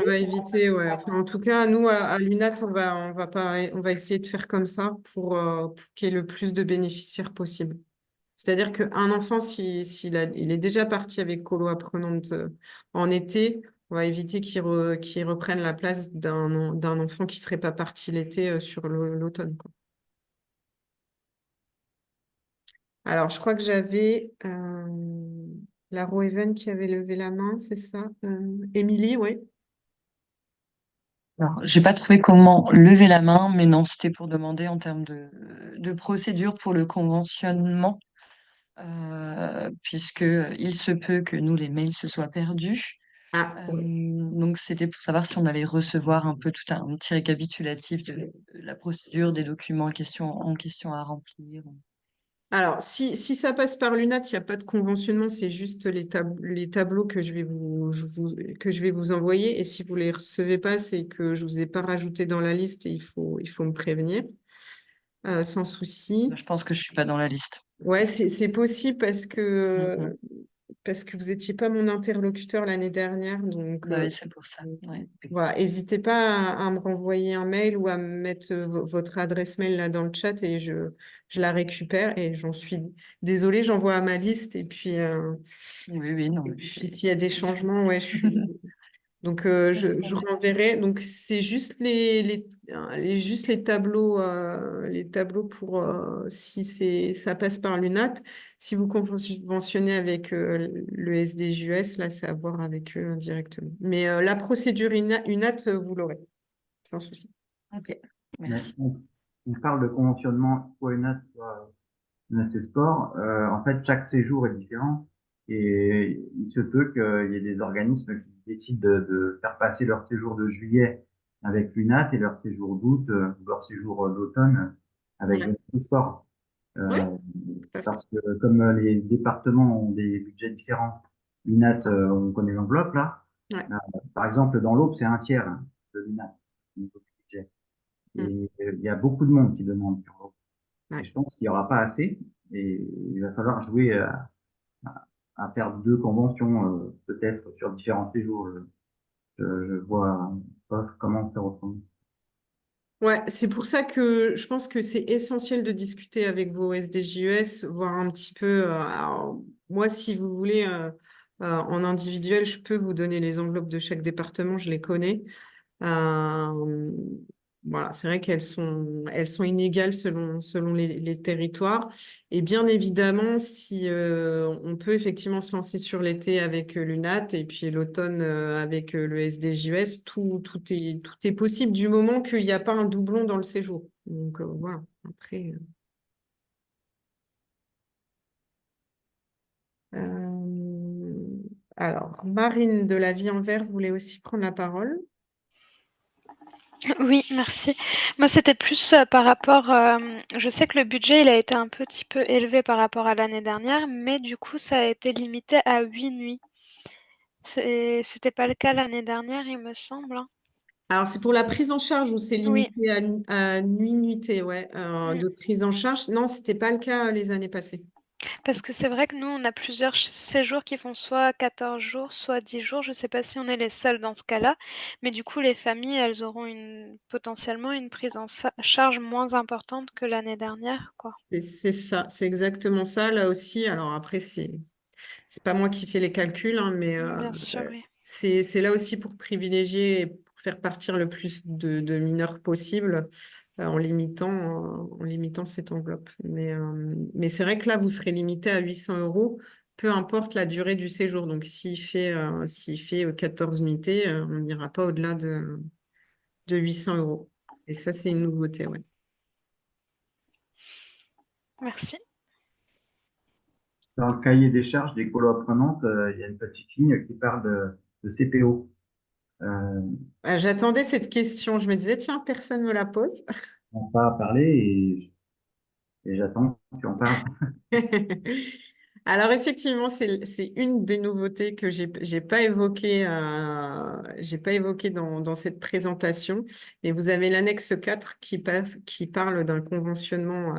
pas. éviter, ouais. Enfin, en tout cas, nous, à l'UNAT, on va essayer de faire comme ça pour qu'il y ait le plus de bénéficiaires possible. C'est-à-dire qu'un enfant, il est déjà parti avec colo apprenante en été, on va éviter qu'il reprenne la place d'un enfant qui serait pas parti l'été sur l'automne, quoi. Alors, je crois que j'avais la Roeven qui avait levé la main, c'est ça? Émilie, oui. Alors, j'ai pas trouvé comment lever la main, mais non, c'était pour demander en termes de procédure pour le conventionnement, puisque il se peut que nous, les mails se soient perdus. Ah, ouais. Donc, c'était pour savoir si on allait recevoir un peu tout un petit récapitulatif de la procédure, des documents en question à remplir. Alors, si ça passe par l'UNAT, il n'y a pas de conventionnement, c'est juste les tableaux que que je vais vous envoyer. Et si vous ne les recevez pas, c'est que je ne vous ai pas rajouté dans la liste et il faut me prévenir, sans souci. Je pense que je suis pas dans la liste. Ouais, c'est possible parce que vous n'étiez pas mon interlocuteur l'année dernière. Donc, Bah oui, c'est pour ça. Ouais. voilà, n'hésitez pas à me renvoyer un mail ou à me mettre votre adresse mail là dans le chat et je la récupère et j'en suis désolée, j'envoie à ma liste Oui, non, et mais puis s'il y a des changements, ouais, donc je renverrai. Donc c'est juste juste les tableaux pour si ça passe par l'UNAT. Si vous conventionnez avec le SDJUS, là c'est à voir avec eux directement. Mais la procédure UNAT, vous l'aurez, sans souci. Ok, Mais merci. on parle de conventionnement soit UNAT, soit UNAT Sport. En fait, chaque séjour est différent et il se peut qu'il y ait des organismes qui décident de faire passer leur séjour de juillet avec l'UNAT et leur séjour d'août, ou leur séjour d'automne avec Ouais. le sport. Ouais, Euh, tout à fait. parce que comme les départements ont des budgets différents, l'UNAT, on connaît l'enveloppe là. Ouais. Par exemple, dans l'Aube, c'est un tiers de l'UNAT, au niveau du budget. Et il y a beaucoup de monde qui demande sur l'Aube. Et Ouais. je pense qu'il n'y aura pas assez et il va falloir jouer à faire deux conventions peut-être sur différents séjours. Je vois pas comment faire autrement. Ouais, c'est pour ça que je pense que c'est essentiel de discuter avec vos SDJUS, voir un petit peu. Alors, moi, si vous voulez, en individuel, je peux vous donner les enveloppes de chaque département, je les connais. Euh, voilà, c'est vrai elles sont inégales selon les territoires. Et bien évidemment, si on peut effectivement se lancer sur l'été avec l'UNAT et puis l'automne avec le SDJUS, tout est possible du moment qu'il n'y a pas un doublon dans le séjour. Donc voilà, après. Alors, Marine de la Vie en Vert voulait aussi prendre la parole. Oui, merci. Moi, c'était plus par rapport, je sais que le budget, il a été un petit peu élevé par rapport à l'année dernière, mais du coup, ça a été limité à 8 nuits. C'était pas le cas l'année dernière, il me semble, hein. Alors, c'est pour la prise en charge ou c'est Oui. limité à nuitée, ouais, de prise en charge. Non, c'était pas le cas les années passées. Parce que c'est vrai que nous, on a plusieurs séjours qui font soit 14 jours, soit 10 jours. Je sais pas si on est les seuls dans ce cas-là, mais du coup, les familles, elles auront potentiellement une prise en charge moins importante que l'année dernière, quoi. C'est ça, c'est exactement ça. Là aussi, alors après, c'est pas moi qui fais les calculs, hein, mais Bien sûr, oui. c'est là aussi pour privilégier et pour faire partir le plus de mineurs possible en limitant cette enveloppe. Mais c'est vrai que là, vous serez limité à 800 euros, peu importe la durée du séjour. Donc, s'il fait 14 nuitées, on n'ira pas au-delà de 800 euros. Et ça, c'est une nouveauté, ouais. Merci. Dans le cahier des charges des colos apprenantes, il y a une petite ligne qui parle de CPO. J'attendais cette question. Je me disais, tiens, personne me la pose. On va pas parler et j'attends que tu en parles. Alors effectivement, c'est une des nouveautés que j'ai pas évoqué dans cette présentation. Et vous avez l'annexe 4 qui parle d'un conventionnement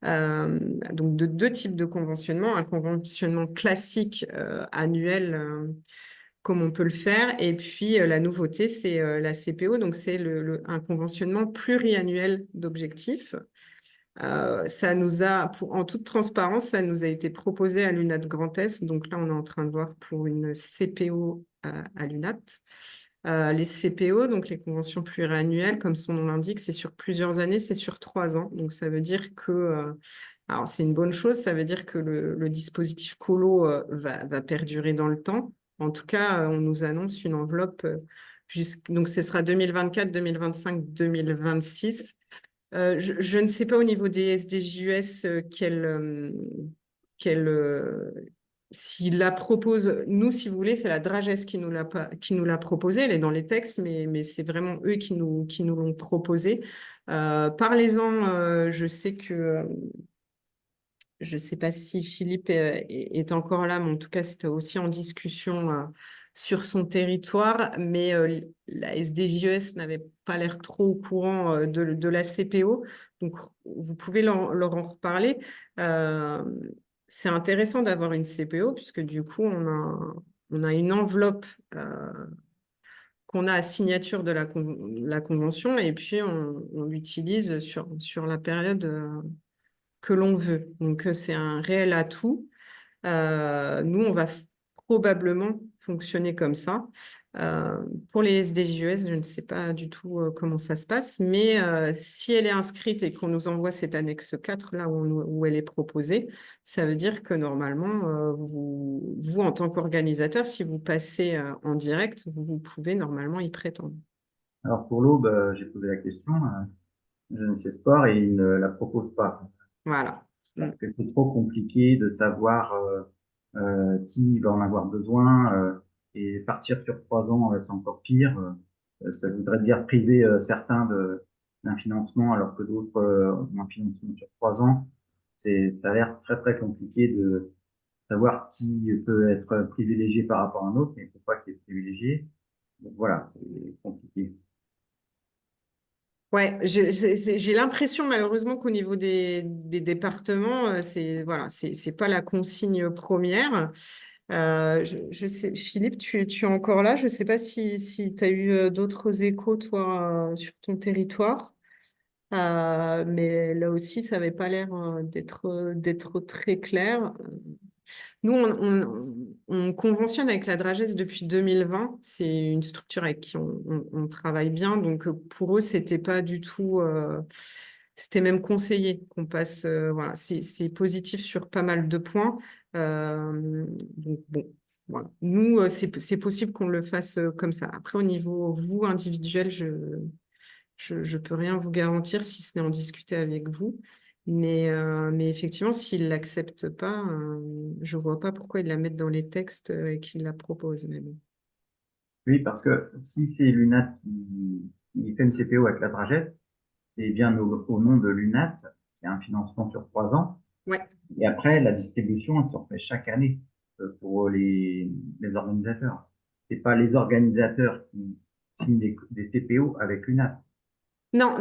Donc de deux types de conventionnement, un conventionnement classique annuel comme on peut le faire, et puis la nouveauté, c'est la CPO, donc c'est un conventionnement pluriannuel d'objectifs. Ça nous a, en toute transparence, ça nous a été proposé à l'UNAT Grand Est. Donc là, on est en train de voir pour une CPO à l'UNAT. Les CPO, donc les conventions pluriannuelles, comme son nom l'indique, c'est sur plusieurs années, c'est sur 3 ans. Donc ça veut dire que, alors c'est une bonne chose, ça veut dire que le dispositif colo va perdurer dans le temps. En tout cas, on nous annonce une enveloppe, donc ce sera 2024, 2025, 2026. Je ne sais pas au niveau des SDJUS s'il la propose. Nous, si vous voulez, c'est la Drages qui nous l'a proposé. Elle est dans les textes, mais c'est vraiment eux qui nous l'ont proposé. Parlez-en. Je sais que je ne sais pas si Philippe est encore là, mais en tout cas, c'était aussi en discussion sur son territoire. Mais la SDJES n'avait pas l'air trop au courant de la CPO. Donc, vous pouvez leur en reparler. C'est intéressant d'avoir une CPO, puisque du coup, on a une enveloppe qu'on a à signature de la convention, et puis on l'utilise sur la période que l'on veut. Donc, c'est un réel atout. Nous, on va probablement fonctionner comme ça. Pour les SDJUS, je ne sais pas du tout comment ça se passe, mais si elle est inscrite et qu'on nous envoie cette annexe 4, là où elle est proposée, ça veut dire que normalement, vous, en tant qu'organisateur, si vous passez en direct, vous pouvez normalement y prétendre. Alors pour l'Aube, j'ai posé la question, Jeunesse et Sport, et ils ne la proposent pas. Voilà. Parce que c'est trop compliqué de savoir qui va en avoir besoin, et partir sur 3 ans, c'est encore pire. Ça voudrait dire priver certains d'un financement alors que d'autres ont un financement sur 3 ans. Ça a l'air très très compliqué de savoir qui peut être privilégié par rapport à un autre, mais pourquoi qui est privilégié. Donc voilà, c'est compliqué. Ouais, j'ai l'impression malheureusement qu'au niveau des départements, c'est pas la consigne première. Je sais, Philippe, tu es encore là. Je ne sais pas si tu as eu d'autres échos, toi, sur ton territoire. Mais là aussi, ça n'avait pas l'air d'être très clair. Nous, on conventionne avec la Drages depuis 2020. C'est une structure avec qui on travaille bien. Donc, pour eux, c'était pas du tout... c'était même conseillé qu'on passe... voilà, c'est positif sur pas mal de points. Donc, bon, voilà. Nous, c'est possible qu'on le fasse comme ça. Après, au niveau, vous, individuel, je peux rien vous garantir si ce n'est en discuter avec vous. Mais effectivement, s'ils ne l'acceptent pas, je ne vois pas pourquoi ils la mettent dans les textes et qu'ils la proposent. Mais bon. Oui, parce que si c'est l'UNAT qui fait une CPO avec la Drages, c'est bien au nom de l'UNAT, qui a un financement sur 3 ans. Ouais. Et après, la distribution, elle se refait chaque année pour les organisateurs. C'est pas les organisateurs qui signent des CPO avec l'UNAT. Non,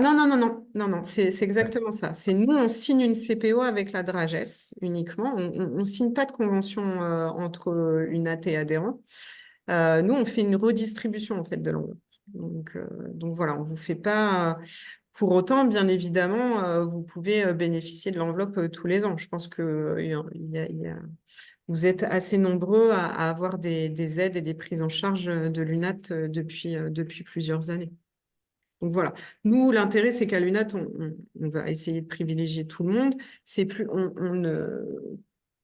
c'est exactement ça. C'est nous, on signe une CPO avec la Drages uniquement. On ne signe pas de convention entre UNAT et adhérents. Nous, on fait une redistribution en fait de l'enveloppe. Donc voilà, on ne vous fait pas. Pour autant, bien évidemment, vous pouvez bénéficier de l'enveloppe tous les ans. Je pense que vous êtes assez nombreux à avoir des aides et des prises en charge de l'UNAT depuis plusieurs années. Donc voilà, nous, l'intérêt, c'est qu'à l'UNAT, on va essayer de privilégier tout le monde. C'est plus,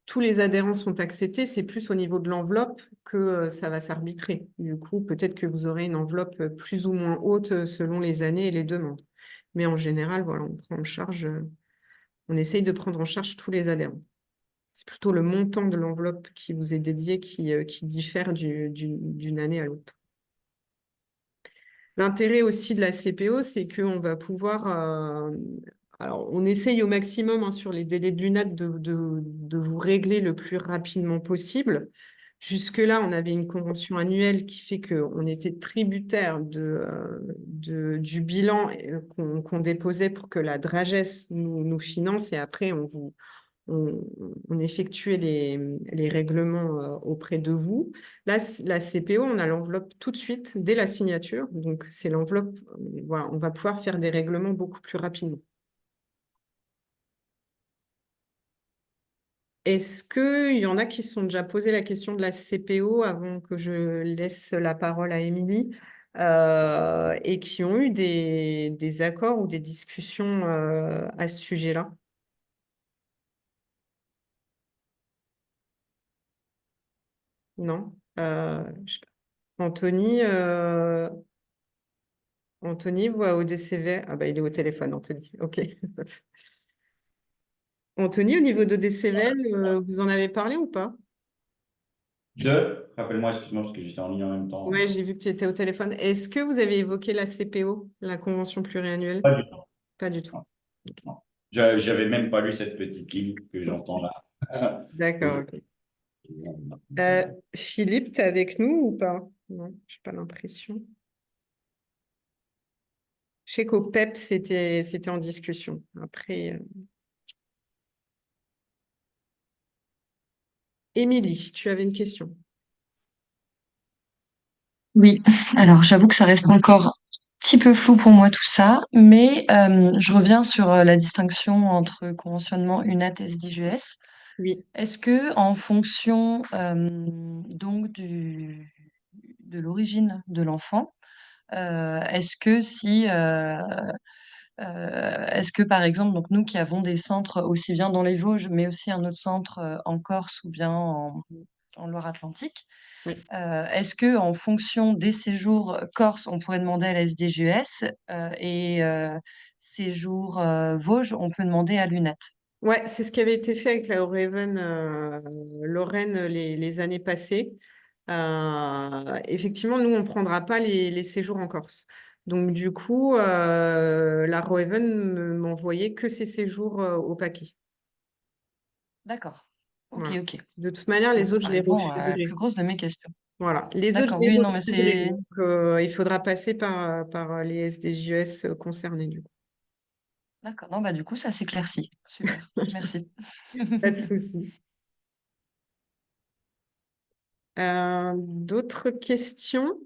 tous les adhérents sont acceptés, c'est plus au niveau de l'enveloppe que ça va s'arbitrer. Du coup, peut-être que vous aurez une enveloppe plus ou moins haute selon les années et les demandes. Mais en général, voilà, on prend en charge, on essaye de prendre en charge tous les adhérents. C'est plutôt le montant de l'enveloppe qui vous est dédié qui diffère d'une année à l'autre. L'intérêt aussi de la CPO, c'est qu'on va pouvoir... alors, on essaye au maximum sur les délais de l'UNAT de vous régler le plus rapidement possible. jusque-là, on avait une convention annuelle qui fait qu'on était tributaire du bilan qu'on déposait pour que la Drages nous finance et après on effectuait les règlements auprès de vous. Là, la CPO, on a l'enveloppe tout de suite, dès la signature. Donc, c'est l'enveloppe, voilà, on va pouvoir faire des règlements beaucoup plus rapidement. Est-ce qu'il y en a qui se sont déjà posé la question de la CPO avant que je laisse la parole à Émilie et qui ont eu des accords ou des discussions à ce sujet-là? Non? Je sais pas. Anthony, voit au DCV. Ah bah il est au téléphone, Anthony. Ok. Anthony, au niveau de DCVL, vous en avez parlé ou pas? Rappelle-moi, excuse-moi, parce que j'étais en ligne en même temps. Ouais, j'ai vu que tu étais au téléphone. Est-ce que vous avez évoqué la CPO, la convention pluriannuelle? Pas du tout. Pas du tout. Non. J'avais même pas lu cette petite ligne que j'entends là. D'accord, ok. Philippe, tu es avec nous ou pas? Non, j'ai pas l'impression. Je sais qu'au PEP, c'était en discussion. Après, Émilie, tu avais une question. Oui, alors j'avoue que ça reste encore un petit peu flou pour moi tout ça, mais je reviens sur la distinction entre conventionnement UNAT et SDGS. Oui. Est-ce que en fonction donc de l'origine de l'enfant, est-ce que est-ce que par exemple, donc nous qui avons des centres aussi bien dans les Vosges, mais aussi un autre centre en Corse ou bien en Loire-Atlantique, est-ce que en fonction des séjours Corse, on pourrait demander à la SDGS et séjours Vosges, on peut demander à l'UNAT? Ouais, c'est ce qui avait été fait avec la Raven Lorraine les années passées. Effectivement, nous, on ne prendra pas les séjours en Corse. Donc, du coup, la Raven m'envoyait que ses séjours au paquet. D'accord. Ok, Voilà. ok. De toute manière, les autres, Ça je les répond à la refuserai. plus grosse de mes questions. Voilà. Les autres, D'accord, je les oui, non, mais refuserai. c'est... Donc, il faudra passer par les SDJS concernés, du coup. D'accord, non, bah du coup, ça s'éclaircit. Super, merci. Pas de souci. D'autres questions?